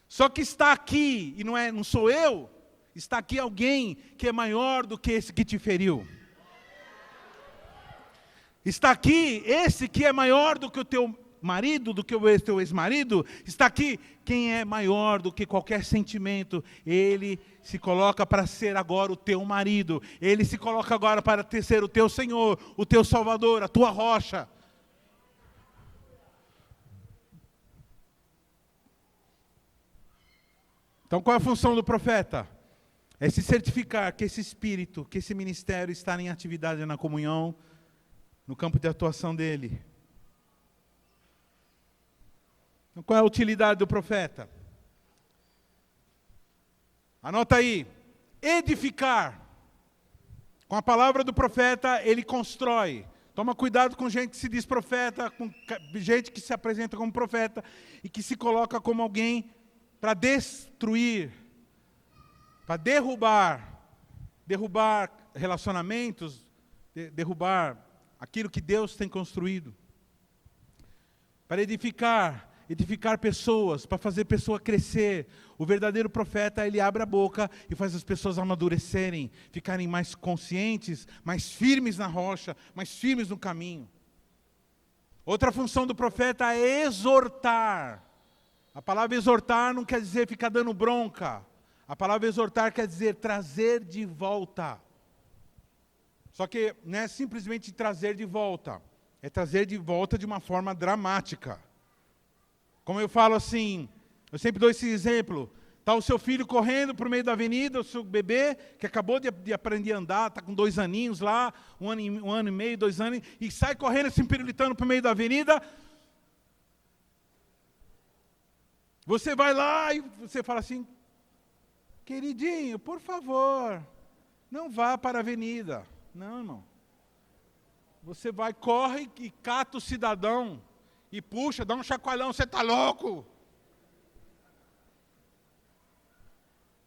Só que está aqui, e não sou eu, está aqui alguém que é maior do que esse que te feriu. Está aqui esse que é maior do que o teu marido, do que o teu ex-marido. Está aqui quem é maior do que qualquer sentimento. Ele se coloca para ser agora o teu marido. Ele se coloca agora para ser o teu Senhor, o teu Salvador, a tua rocha. Então qual é a função do profeta? É se certificar que esse espírito, que esse ministério está em atividade na comunhão, no campo de atuação dele. Então, qual é a utilidade do profeta? Anota aí. Edificar. Com a palavra do profeta, ele constrói. Toma cuidado com gente que se diz profeta, com gente que se apresenta como profeta e que se coloca como alguém para destruir, para derrubar relacionamentos, derrubar aquilo que Deus tem construído. Para edificar pessoas, para fazer pessoa crescer. O verdadeiro profeta, ele abre a boca e faz as pessoas amadurecerem, ficarem mais conscientes, mais firmes na rocha, mais firmes no caminho. Outra função do profeta é exortar. A palavra exortar não quer dizer ficar dando bronca. A palavra exortar quer dizer trazer de volta. Só que não é simplesmente trazer de volta. É trazer de volta de uma forma dramática. Como eu falo assim, eu sempre dou esse exemplo. Está o seu filho correndo por meio da avenida, o seu bebê, que acabou de aprender a andar, está com 2 aninhos lá, um ano e meio, 2 anos, e sai correndo, se empirilitando por meio da avenida. Você vai lá e você fala assim, queridinho, por favor, não vá para a avenida. Não, irmão. Você vai, corre e cata o cidadão e puxa, dá um chacoalhão, você está louco?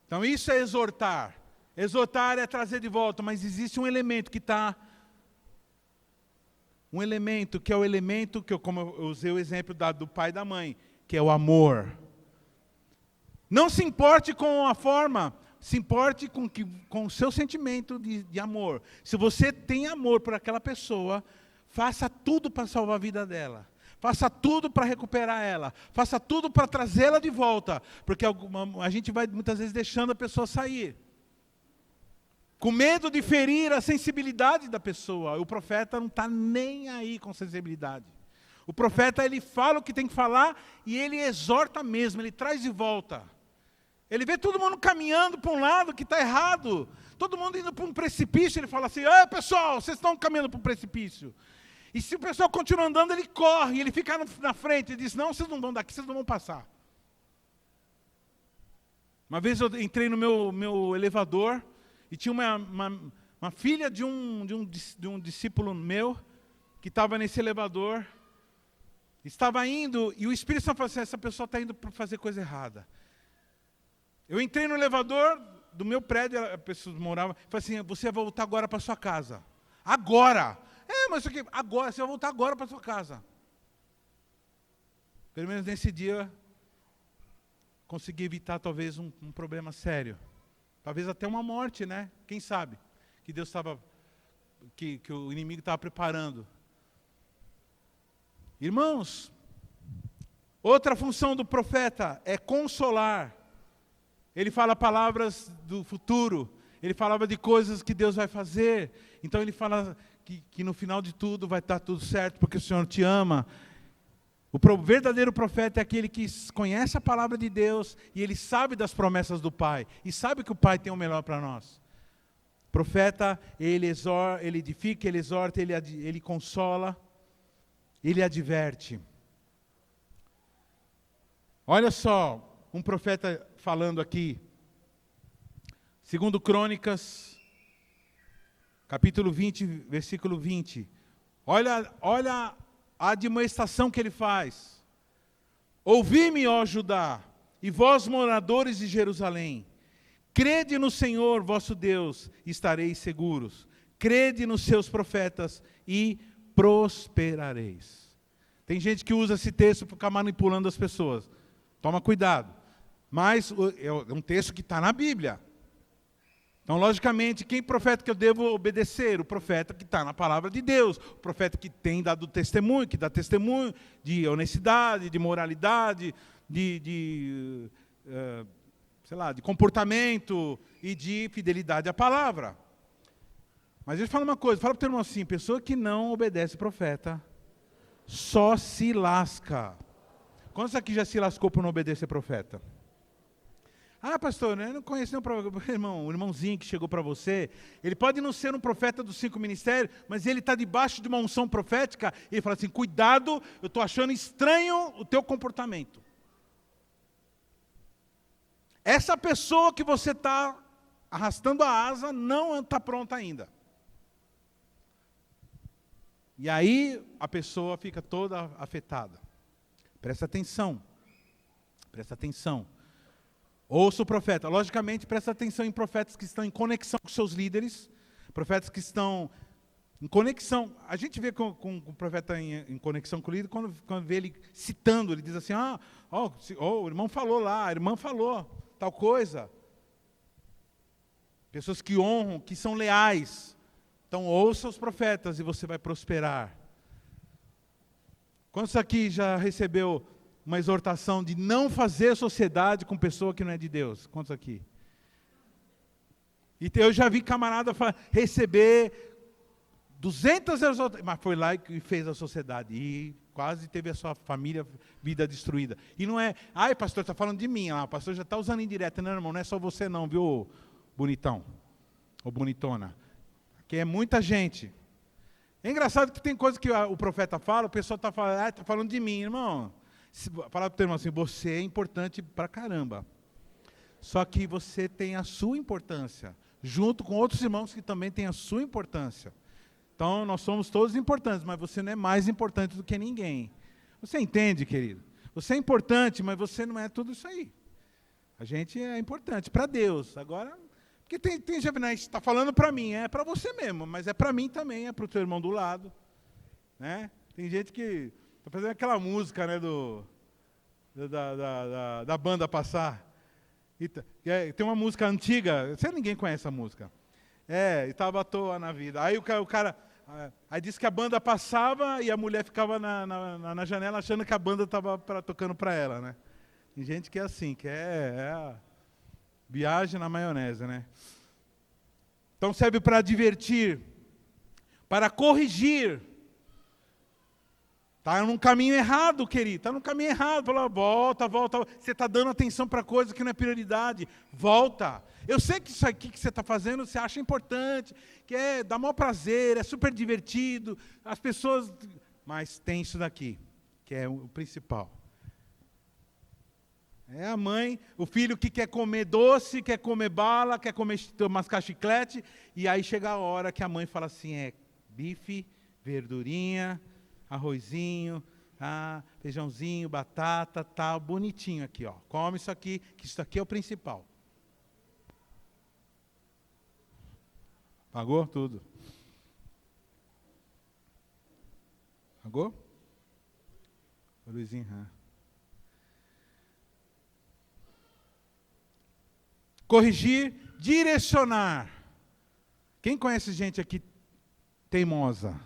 Então isso é exortar. Exortar é trazer de volta, mas existe um elemento que está... Um elemento que é o elemento, como eu usei o exemplo do pai e da mãe, que é o amor. Não se importe com a forma, se importe com o seu sentimento de amor. Se você tem amor por aquela pessoa, faça tudo para salvar a vida dela. Faça tudo para recuperar ela. Faça tudo para trazê-la de volta. Porque a gente vai muitas vezes deixando a pessoa sair. Com medo de ferir a sensibilidade da pessoa. O profeta não está nem aí com sensibilidade. O profeta, ele fala o que tem que falar e ele exorta mesmo, ele traz de volta. Ele vê todo mundo caminhando para um lado que está errado. Todo mundo indo para um precipício, ele fala assim, pessoal, vocês estão caminhando para um precipício. E se o pessoal continua andando, ele corre, ele fica na frente, ele diz, não, vocês não vão daqui, vocês não vão passar. Uma vez eu entrei no meu elevador, e tinha uma filha de um discípulo meu, que estava nesse elevador, estava indo, e o Espírito Santo falou assim, essa pessoa está indo para fazer coisa errada. Eu entrei no elevador do meu prédio, a pessoa morava, falei assim, você vai voltar agora para sua casa. Agora! Mas isso aqui, agora, você vai voltar agora para sua casa. Pelo menos nesse dia, conseguir evitar talvez um problema sério. Talvez até uma morte, né? Quem sabe? Que Deus estava, que o inimigo estava preparando. Irmãos, outra função do profeta é consolar. Ele fala palavras do futuro. Ele falava de coisas que Deus vai fazer. Então ele fala que no final de tudo vai estar tudo certo, porque o Senhor te ama. O verdadeiro profeta é aquele que conhece a palavra de Deus e ele sabe das promessas do Pai. E sabe que o Pai tem o melhor para nós. O profeta, ele edifica, ele exorta, ele consola, ele adverte. Olha só, um profeta falando aqui. Segundo Crônicas, capítulo 20, versículo 20. Olha a admoestação que ele faz. Ouvi-me, ó Judá, e vós moradores de Jerusalém. Crede no Senhor, vosso Deus, e estareis seguros. Crede nos seus profetas e prosperareis. Tem gente que usa esse texto para ficar manipulando as pessoas. Toma cuidado. Mas é um texto que está na Bíblia. Então, logicamente, quem profeta que eu devo obedecer? O profeta que está na palavra de Deus. O profeta que tem dado testemunho, que dá testemunho de honestidade, de moralidade, de comportamento e de fidelidade à palavra. Mas ele fala uma coisa, fala para o teu irmão assim, pessoa que não obedece profeta, só se lasca. Quantos aqui já se lascou por não obedecer profeta? Ah, pastor, eu não conheço nenhum irmão, o irmãozinho que chegou para você, ele pode não ser um profeta dos 5 ministérios, mas ele está debaixo de uma unção profética, e ele fala assim, cuidado, eu estou achando estranho o teu comportamento. Essa pessoa que você está arrastando a asa não está pronta ainda. E aí a pessoa fica toda afetada. Presta atenção. Presta atenção. Ouça o profeta. Logicamente, presta atenção em profetas que estão em conexão com seus líderes. Profetas que estão em conexão. A gente vê com o profeta em conexão com o líder, quando vê ele citando, ele diz assim, o irmão falou lá, a irmã falou tal coisa. Pessoas que honram, que são leais. Então, ouça os profetas e você vai prosperar. Quantos aqui já recebeu uma exortação de não fazer sociedade com pessoa que não é de Deus? Quantos aqui? E eu já vi camarada receber 200 exortações, mas foi lá e fez a sociedade. E quase teve a sua família, vida destruída. E não é, ai pastor, está falando de mim. O pastor já está usando indireta. Não, irmão, não é só você não, viu, bonitão? Ou bonitona. Que é muita gente. É engraçado que tem coisa que o profeta fala, o pessoal está falando, está falando de mim, irmão. Fala para o teu irmão assim, você é importante pra caramba. Só que você tem a sua importância, junto com outros irmãos que também têm a sua importância. Então, nós somos todos importantes, mas você não é mais importante do que ninguém. Você entende, querido? Você é importante, mas você não é tudo isso aí. A gente é importante para Deus. Agora... Porque tem gente que está falando para mim, é para você mesmo, mas é para mim também, é para o teu irmão do lado. Né? Tem gente que está fazendo aquela música, né, da banda passar. Tem uma música antiga, ninguém conhece a música. E estava à toa na vida. Aí o cara aí disse que a banda passava e a mulher ficava na janela achando que a banda estava tocando para ela. Né? Tem gente que é assim, que viagem na maionese, né? Então serve para advertir, para corrigir. Está num caminho errado, querido. Está num caminho errado. Fala, volta. Você está dando atenção para coisa que não é prioridade. Volta. Eu sei que isso aqui que você está fazendo, você acha importante, que dá maior prazer, é super divertido. As pessoas... Mas tem isso daqui, que é o principal. É a mãe, o filho que quer comer doce, quer comer bala, quer mascar chiclete, e aí chega a hora que a mãe fala assim, bife, verdurinha, arrozinho, feijãozinho, batata, tal, bonitinho aqui, ó. Come isso aqui, que isso aqui é o principal. Pagou tudo? Pagou? O Luizinho, corrigir, direcionar. Quem conhece gente aqui teimosa?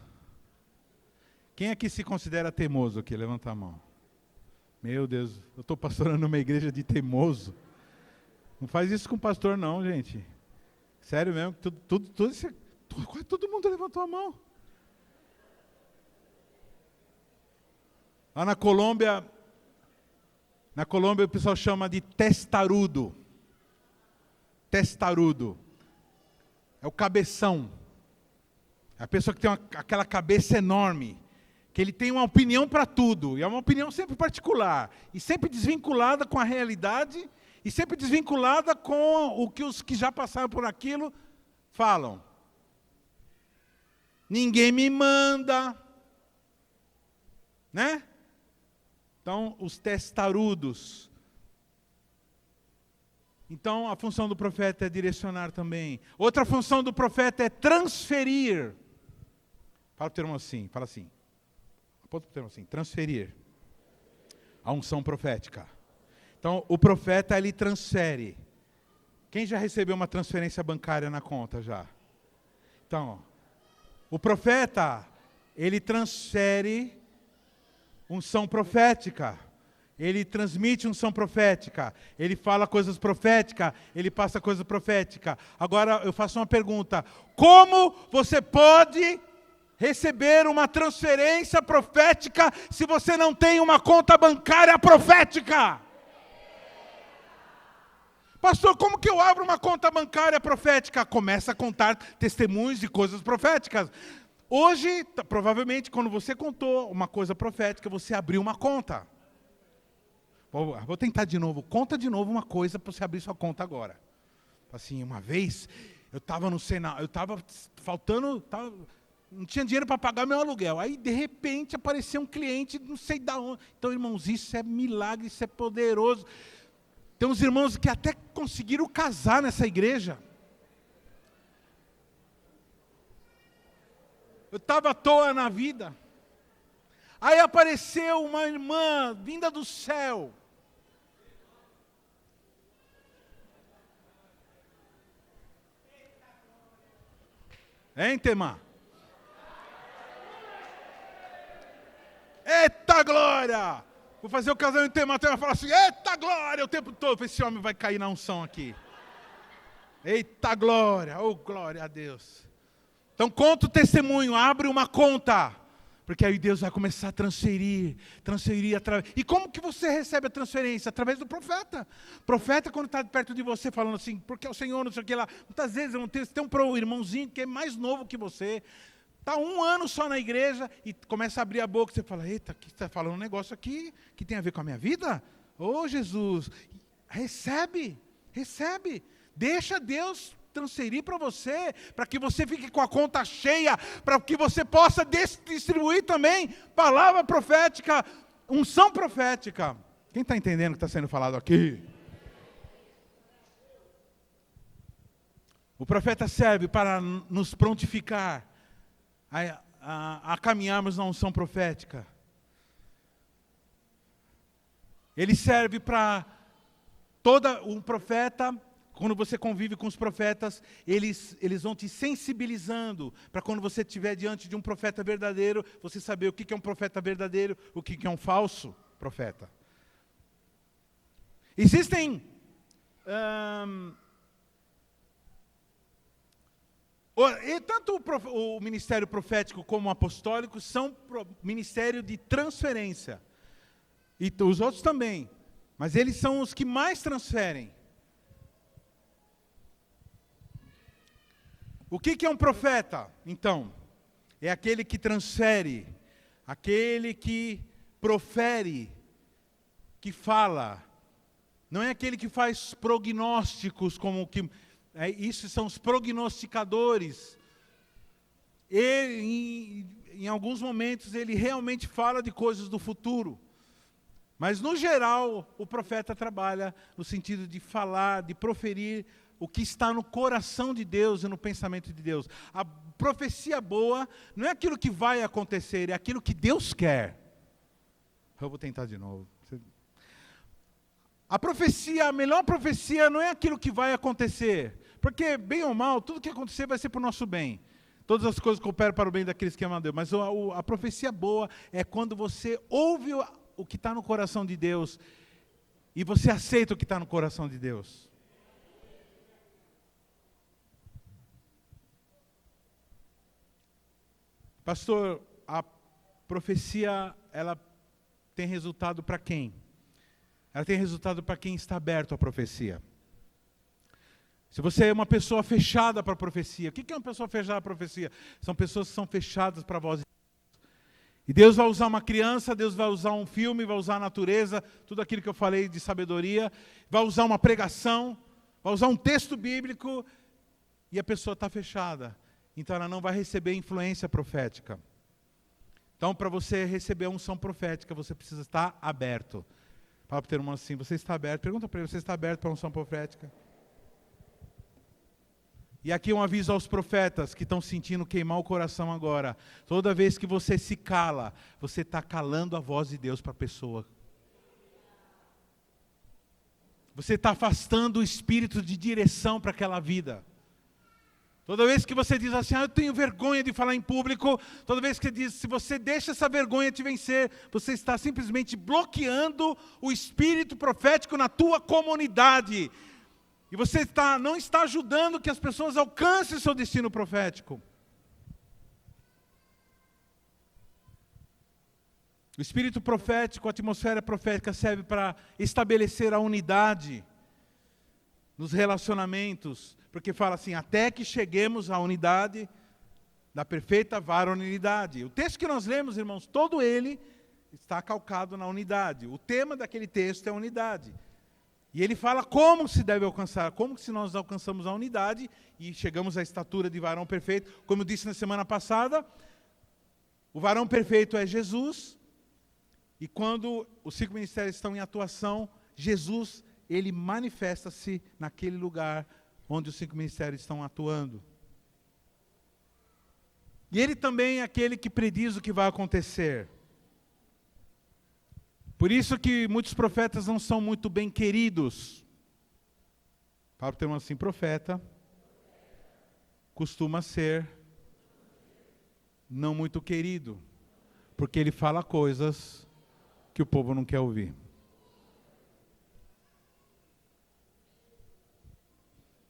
Quem aqui se considera teimoso aqui? Levanta a mão. Meu Deus, eu estou pastorando uma igreja de teimoso. Não faz isso com o pastor não, gente. Sério mesmo, quase todo mundo levantou a mão. Lá na Colômbia o pessoal chama de testarudo. Testarudo. É o cabeção. É a pessoa que tem aquela cabeça enorme. Que ele tem uma opinião para tudo. E é uma opinião sempre particular. E sempre desvinculada com a realidade. E sempre desvinculada com o que os que já passaram por aquilo falam. Ninguém me manda. Né? Então, os testarudos. Então, a função do profeta é direcionar também. Outra função do profeta é transferir. Fala para o termo assim, fala assim. Aponta para o termo assim, transferir. A unção profética. Então, o profeta, ele transfere. Quem já recebeu uma transferência bancária na conta já? Então, o profeta, ele transfere unção profética. Ele transmite unção profética. Ele fala coisas proféticas. Ele passa coisas proféticas. Agora eu faço uma pergunta. Como você pode receber uma transferência profética se você não tem uma conta bancária profética? Pastor, como que eu abro uma conta bancária profética? Começa a contar testemunhos de coisas proféticas. Hoje, provavelmente, quando você contou uma coisa profética, você abriu uma conta. Vou tentar de novo. Conta de novo uma coisa para você abrir sua conta agora. Assim, uma vez, eu estava no Senado, eu estava faltando, não tinha dinheiro para pagar meu aluguel. Aí, de repente, apareceu um cliente, não sei de onde. Então, irmãos, isso é milagre, isso é poderoso. Tem uns irmãos que até conseguiram casar nessa igreja. Eu estava à toa na vida. Aí apareceu uma irmã vinda do céu. Hein, Temar? Eita glória! Vou fazer o casamento de Temar, Temar fala assim, eita glória, o tempo todo. Esse homem vai cair na unção aqui. Eita glória, oh glória a Deus. Então conta o testemunho, abre uma conta. Porque aí Deus vai começar a transferir através. E como que você recebe a transferência? Através do profeta. O profeta, quando está perto de você, falando assim, porque é o Senhor, não sei o que lá. Muitas vezes tem um irmãozinho que é mais novo que você, está 1 ano só na igreja, e começa a abrir a boca, e você fala, eita, que está falando um negócio aqui, que tem a ver com a minha vida? Ô Jesus, recebe, deixa Deus transferir para você, para que você fique com a conta cheia, para que você possa distribuir também palavra profética, unção profética. Quem está entendendo o que está sendo falado aqui? O profeta serve para nos prontificar a caminharmos na unção profética. Ele serve para um profeta. Quando você convive com os profetas, eles vão te sensibilizando para quando você estiver diante de um profeta verdadeiro, você saber o que é um profeta verdadeiro, o que é um falso profeta. Existem tanto o ministério profético como o apostólico são ministério de transferência. E os outros também, mas eles são os que mais transferem. O que é um profeta, então? É aquele que transfere, aquele que profere, que fala. Não é aquele que faz prognósticos, como que... isso são os prognosticadores. Em alguns momentos, ele realmente fala de coisas do futuro. Mas, no geral, o profeta trabalha no sentido de falar, de proferir o que está no coração de Deus e no pensamento de Deus. A profecia boa não é aquilo que vai acontecer, é aquilo que Deus quer. Eu vou tentar de novo. A profecia, a melhor profecia não é aquilo que vai acontecer. Porque, bem ou mal, tudo que acontecer vai ser para o nosso bem. Todas as coisas cooperam para o bem daqueles que amam a Deus. Mas a profecia boa é quando você ouve o que está no coração de Deus e você aceita o que está no coração de Deus. Pastor, a profecia, ela tem resultado para quem? Ela tem resultado para quem está aberto à profecia. Se você é uma pessoa fechada para a profecia, o que é uma pessoa fechada para a profecia? São pessoas que são fechadas para a voz de Deus. E Deus vai usar uma criança, Deus vai usar um filme, vai usar a natureza, tudo aquilo que eu falei de sabedoria, vai usar uma pregação, vai usar um texto bíblico, e a pessoa está fechada. Então ela não vai receber influência profética. Então, para você receber a unção profética, você precisa estar aberto. Fala para o teu irmão assim, você está aberto? Pergunta para ele, você está aberto para a unção profética? E aqui um aviso aos profetas que estão sentindo queimar o coração agora. Toda vez que você se cala, você está calando a voz de Deus para a pessoa. Você está afastando o espírito de direção para aquela vida. Toda vez que você diz assim, eu tenho vergonha de falar em público, toda vez que você diz, se você deixa essa vergonha te vencer, você está simplesmente bloqueando o espírito profético na tua comunidade. E você não está ajudando que as pessoas alcancem o seu destino profético. O espírito profético, a atmosfera profética serve para estabelecer a unidade nos relacionamentos. Porque fala assim, até que cheguemos à unidade da perfeita varonilidade. O texto que nós lemos, irmãos, todo ele está calcado na unidade. O tema daquele texto é a unidade. E ele fala como se deve alcançar, como se nós alcançamos a unidade e chegamos à estatura de varão perfeito. Como eu disse na semana passada, o varão perfeito é Jesus. E quando os 5 ministérios estão em atuação, Jesus, ele manifesta-se naquele lugar onde os 5 ministérios estão atuando. E ele também é aquele que prediz o que vai acontecer. Por isso que muitos profetas não são muito bem queridos. Fala para o teu irmão assim, profeta costuma ser não muito querido, porque ele fala coisas que o povo não quer ouvir.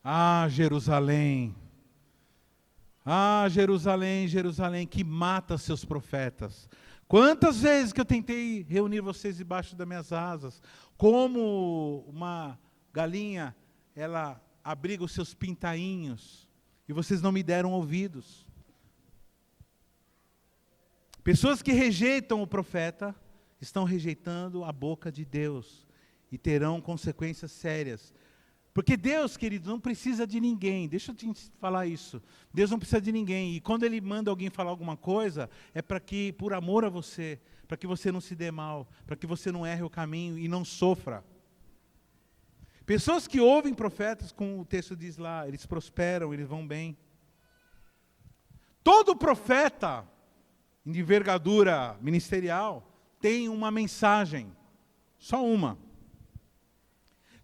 Ah, Jerusalém, Jerusalém, Jerusalém, que mata seus profetas. Quantas vezes que eu tentei reunir vocês debaixo das minhas asas, como uma galinha, ela abriga os seus pintainhos, e vocês não me deram ouvidos. Pessoas que rejeitam o profeta, estão rejeitando a boca de Deus, e terão consequências sérias. Porque Deus, querido, não precisa de ninguém. Deixa eu te falar isso. Deus não precisa de ninguém. E quando Ele manda alguém falar alguma coisa, é para que, por amor a você, para que você não se dê mal, para que você não erre o caminho e não sofra. Pessoas que ouvem profetas, como o texto diz lá, eles prosperam, eles vão bem. Todo profeta de envergadura ministerial tem uma mensagem, só uma.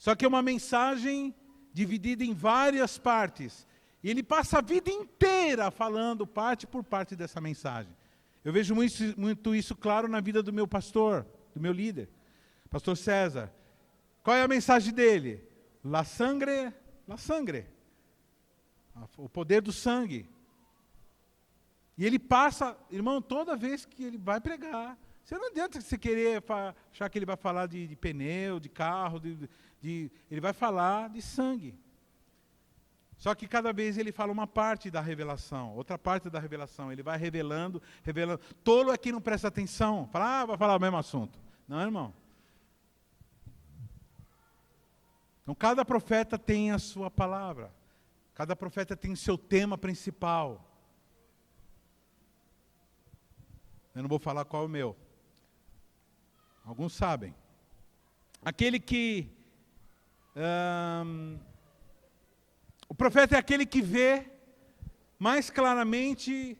Só que é uma mensagem dividida em várias partes. E ele passa a vida inteira falando parte por parte dessa mensagem. Eu vejo muito isso claro na vida do meu pastor, do meu líder, pastor César. Qual é a mensagem dele? La sangre, o poder do sangue. E ele passa, irmão, toda vez que ele vai pregar, você não adianta você querer achar que ele vai falar de pneu, de carro, ele vai falar de sangue. Só que cada vez ele fala uma parte da revelação, outra parte da revelação. Ele vai revelando. Tolo é que não presta atenção. Fala, vai falar o mesmo assunto. Não, irmão. Então cada profeta tem a sua palavra. Cada profeta tem o seu tema principal. Eu não vou falar qual é o meu. Alguns sabem. Aquele que... o profeta é aquele que vê mais claramente...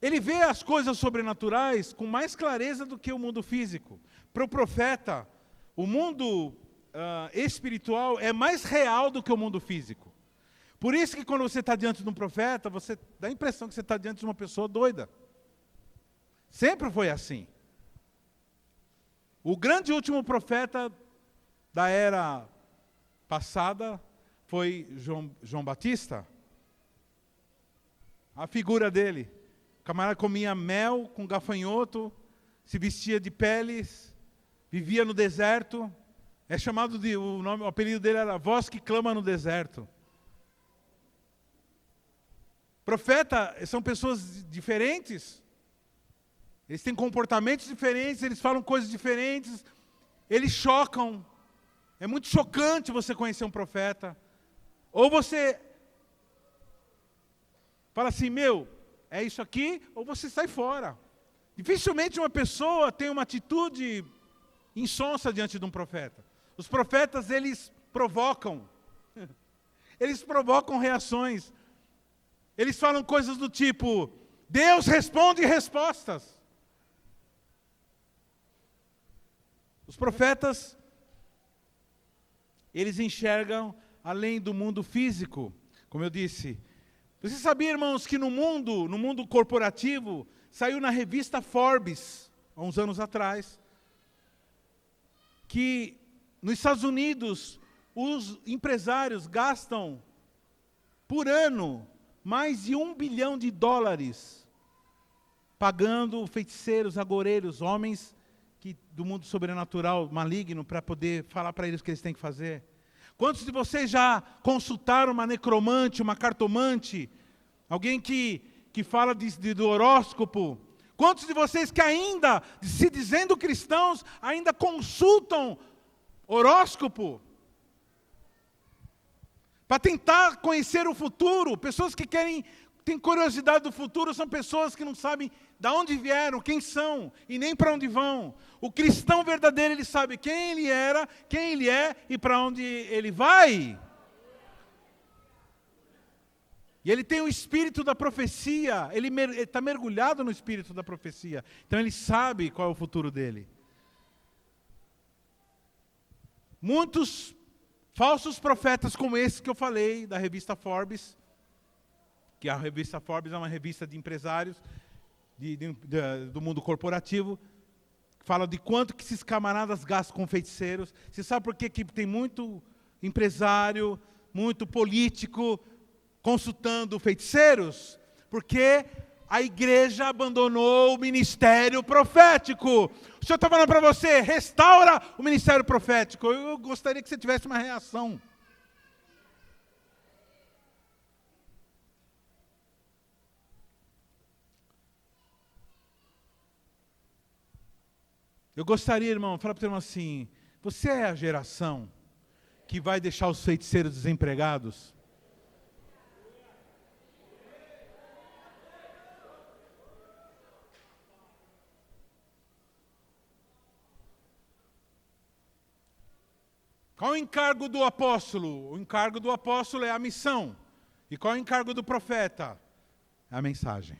Ele vê as coisas sobrenaturais com mais clareza do que o mundo físico. Para o profeta, O mundo espiritual é mais real do que o mundo físico. Por isso que quando você está diante de um profeta, você dá a impressão que você está diante de uma pessoa doida. Sempre foi assim. O grande último profeta da era passada foi João Batista. A figura dele. O camarada comia mel com gafanhoto, se vestia de peles, vivia no deserto. É chamado de, o apelido dele era Voz que Clama no Deserto. Profeta são pessoas diferentes. Eles têm comportamentos diferentes, eles falam coisas diferentes, eles chocam. É muito chocante você conhecer um profeta. Ou você fala assim, é isso aqui, ou você sai fora. Dificilmente uma pessoa tem uma atitude insonsa diante de um profeta. Os profetas, eles provocam. Eles provocam reações. Eles falam coisas do tipo, Deus responde respostas. Os profetas, eles enxergam além do mundo físico, como eu disse. Você sabia, irmãos, que no mundo corporativo, saiu na revista Forbes, há uns anos atrás, que nos Estados Unidos, os empresários gastam, por ano, mais de $1 bilhão pagando feiticeiros, agoureiros, homens do mundo sobrenatural, maligno, para poder falar para eles o que eles têm que fazer. Quantos de vocês já consultaram uma necromante, uma cartomante, alguém que fala do horóscopo? Quantos de vocês que ainda, se dizendo cristãos, ainda consultam horóscopo? Para tentar conhecer o futuro. Pessoas que têm curiosidade do futuro, são pessoas que não sabem de onde vieram, quem são e nem para onde vão. O cristão verdadeiro, ele sabe quem ele era, quem ele é e para onde ele vai. E ele tem o espírito da profecia, ele está mergulhado no espírito da profecia. Então ele sabe qual é o futuro dele. Muitos falsos profetas como esse que eu falei, da revista Forbes, que a revista Forbes é uma revista de empresários do mundo corporativo, que fala de quanto que esses camaradas gastam com feiticeiros. Você sabe por que tem muito empresário, muito político consultando feiticeiros? Porque a igreja abandonou o ministério profético. O Senhor está falando para você, restaura o ministério profético. Eu gostaria que você tivesse uma reação. Eu gostaria, irmão, falar para o irmão assim, você é a geração que vai deixar os feiticeiros desempregados? Qual é o encargo do apóstolo? O encargo do apóstolo é a missão. E qual é o encargo do profeta? É a mensagem.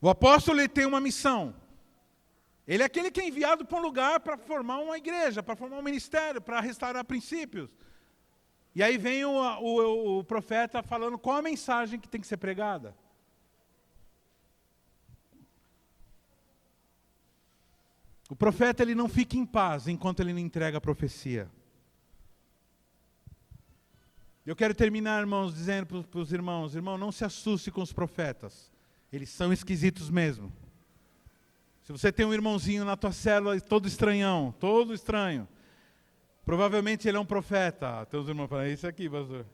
O apóstolo, ele tem uma missão. Ele é aquele que é enviado para um lugar para formar uma igreja, para formar um ministério, para restaurar princípios. E aí vem o profeta falando qual a mensagem que tem que ser pregada. O profeta, ele não fica em paz enquanto ele não entrega a profecia. Eu quero terminar, irmãos, dizendo para os irmãos, não se assuste com os profetas. Eles são esquisitos mesmo. Se você tem um irmãozinho na tua célula todo estranhão, todo estranho, provavelmente ele é um profeta. Tem os irmãos falando, é isso aqui, pastor.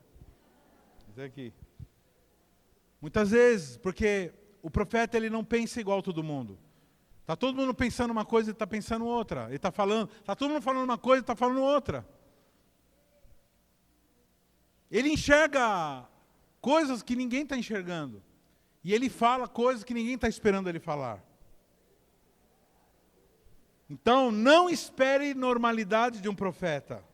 Isso aqui. Muitas vezes, porque o profeta, ele não pensa igual a todo mundo. Está todo mundo pensando uma coisa e está pensando outra. Ele está todo mundo falando uma coisa e está falando outra. Ele enxerga coisas que ninguém está enxergando. E ele fala coisas que ninguém está esperando ele falar. Então, não espere normalidade de um profeta.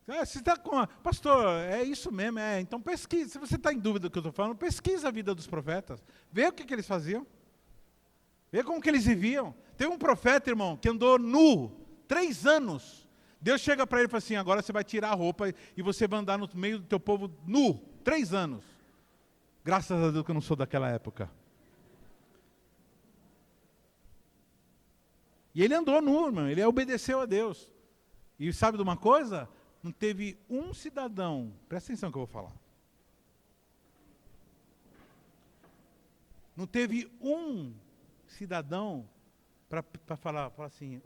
Você está com pastor, é isso mesmo, então pesquisa. Se você está em dúvida do que eu estou falando, pesquisa a vida dos profetas. Vê o que eles faziam. Vê como que eles viviam. Tem um profeta, irmão, que andou nu 3 anos. Deus chega para ele e fala assim, agora você vai tirar a roupa e você vai andar no meio do teu povo nu. 3 anos. Graças a Deus que eu não sou daquela época. E ele andou nu, irmão. Ele obedeceu a Deus. E sabe de uma coisa? Não teve um cidadão, presta atenção no que eu vou falar. Não teve um cidadão para falar assim,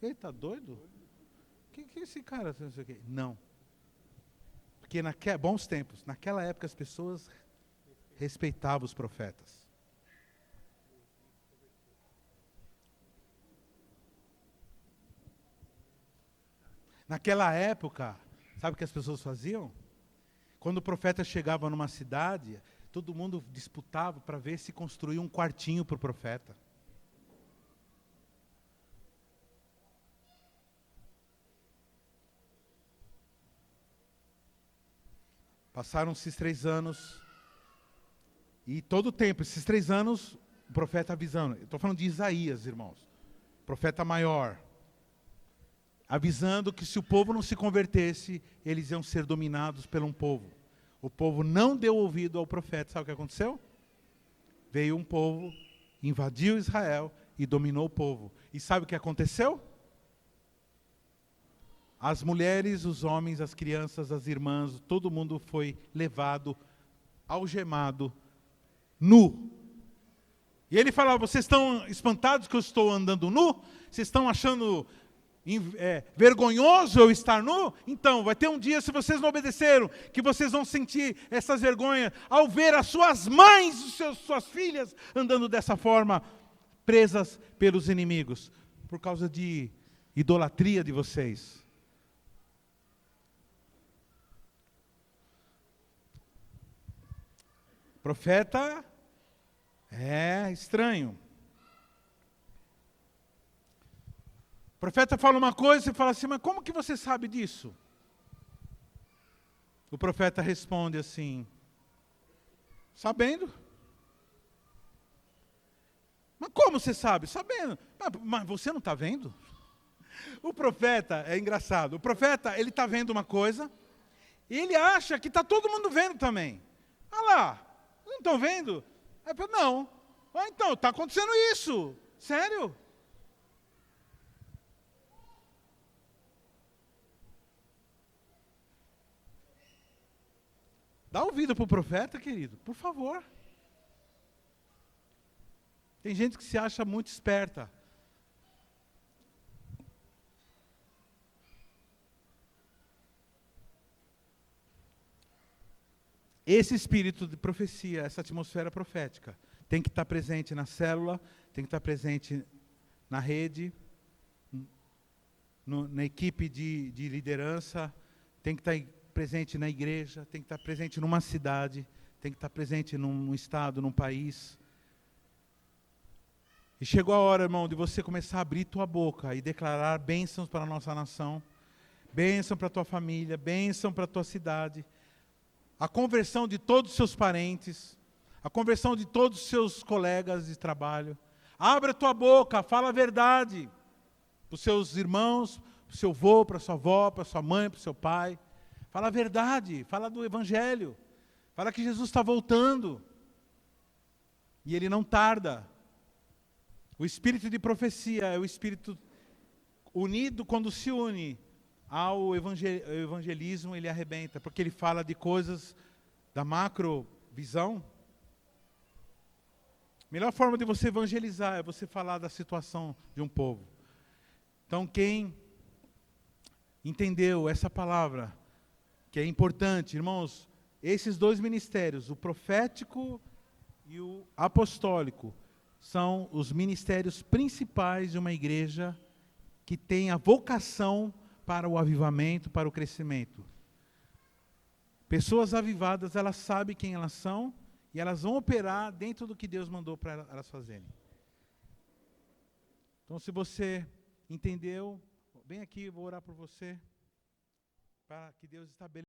ele está doido? Que esse cara? Não sei o quê. Não. Porque bons tempos, naquela época as pessoas respeitavam os profetas. Naquela época, sabe o que as pessoas faziam? Quando o profeta chegava numa cidade, todo mundo disputava para ver se construía um quartinho para o profeta. Passaram-se esses 3 anos, e todo o tempo, esses 3 anos, o profeta avisando. Eu estou falando de Isaías, irmãos. Profeta maior. Avisando que se o povo não se convertesse, eles iam ser dominados por um povo. O povo não deu ouvido ao profeta. Sabe o que aconteceu? Veio um povo, invadiu Israel e dominou o povo. E sabe o que aconteceu? As mulheres, os homens, as crianças, as irmãs, todo mundo foi levado, algemado, nu. E ele falava, vocês estão espantados que eu estou andando nu? Vocês estão achando vergonhoso eu estar nu? Então, vai ter um dia, se vocês não obedeceram, que vocês vão sentir essas vergonhas ao ver as suas mães, suas filhas andando dessa forma, presas pelos inimigos, por causa de idolatria de vocês. Profeta é estranho. O profeta fala uma coisa e fala assim, mas como que você sabe disso? O profeta responde assim, sabendo. Mas como você sabe? Sabendo. Mas você não está vendo? O profeta, é engraçado, o profeta, ele está vendo uma coisa, e ele acha que está todo mundo vendo também. Ah lá, não estão vendo? Não. Então, está acontecendo isso. Sério? Dá ouvido para o profeta, querido, por favor. Tem gente que se acha muito esperta. Esse espírito de profecia, essa atmosfera profética, tem que estar presente na célula, tem que estar presente na rede, na equipe de liderança, tem que estar presente na igreja, tem que estar presente numa cidade, tem que estar presente num estado, num país. E chegou a hora, irmão, de você começar a abrir tua boca e declarar bênçãos para a nossa nação, bênção para a tua família, bênção para a tua cidade, a conversão de todos os seus parentes, a conversão de todos os seus colegas de trabalho. Abre a tua boca, fala a verdade para os seus irmãos, para o seu avô, para a sua avó, para a sua mãe, para o seu pai. Fala a verdade, fala do evangelho, fala que Jesus está voltando. E ele não tarda. O espírito de profecia é o espírito unido, quando se une ao evangelismo, ele arrebenta, porque ele fala de coisas da macrovisão. A melhor forma de você evangelizar é você falar da situação de um povo. Então, quem entendeu essa palavra, que é importante, irmãos, esses 2 ministérios, o profético e o apostólico, são os ministérios principais de uma igreja que tem a vocação para o avivamento, para o crescimento. Pessoas avivadas, elas sabem quem elas são e elas vão operar dentro do que Deus mandou para elas fazerem. Então, se você entendeu, vem aqui, eu vou orar por você, para que Deus estabeleça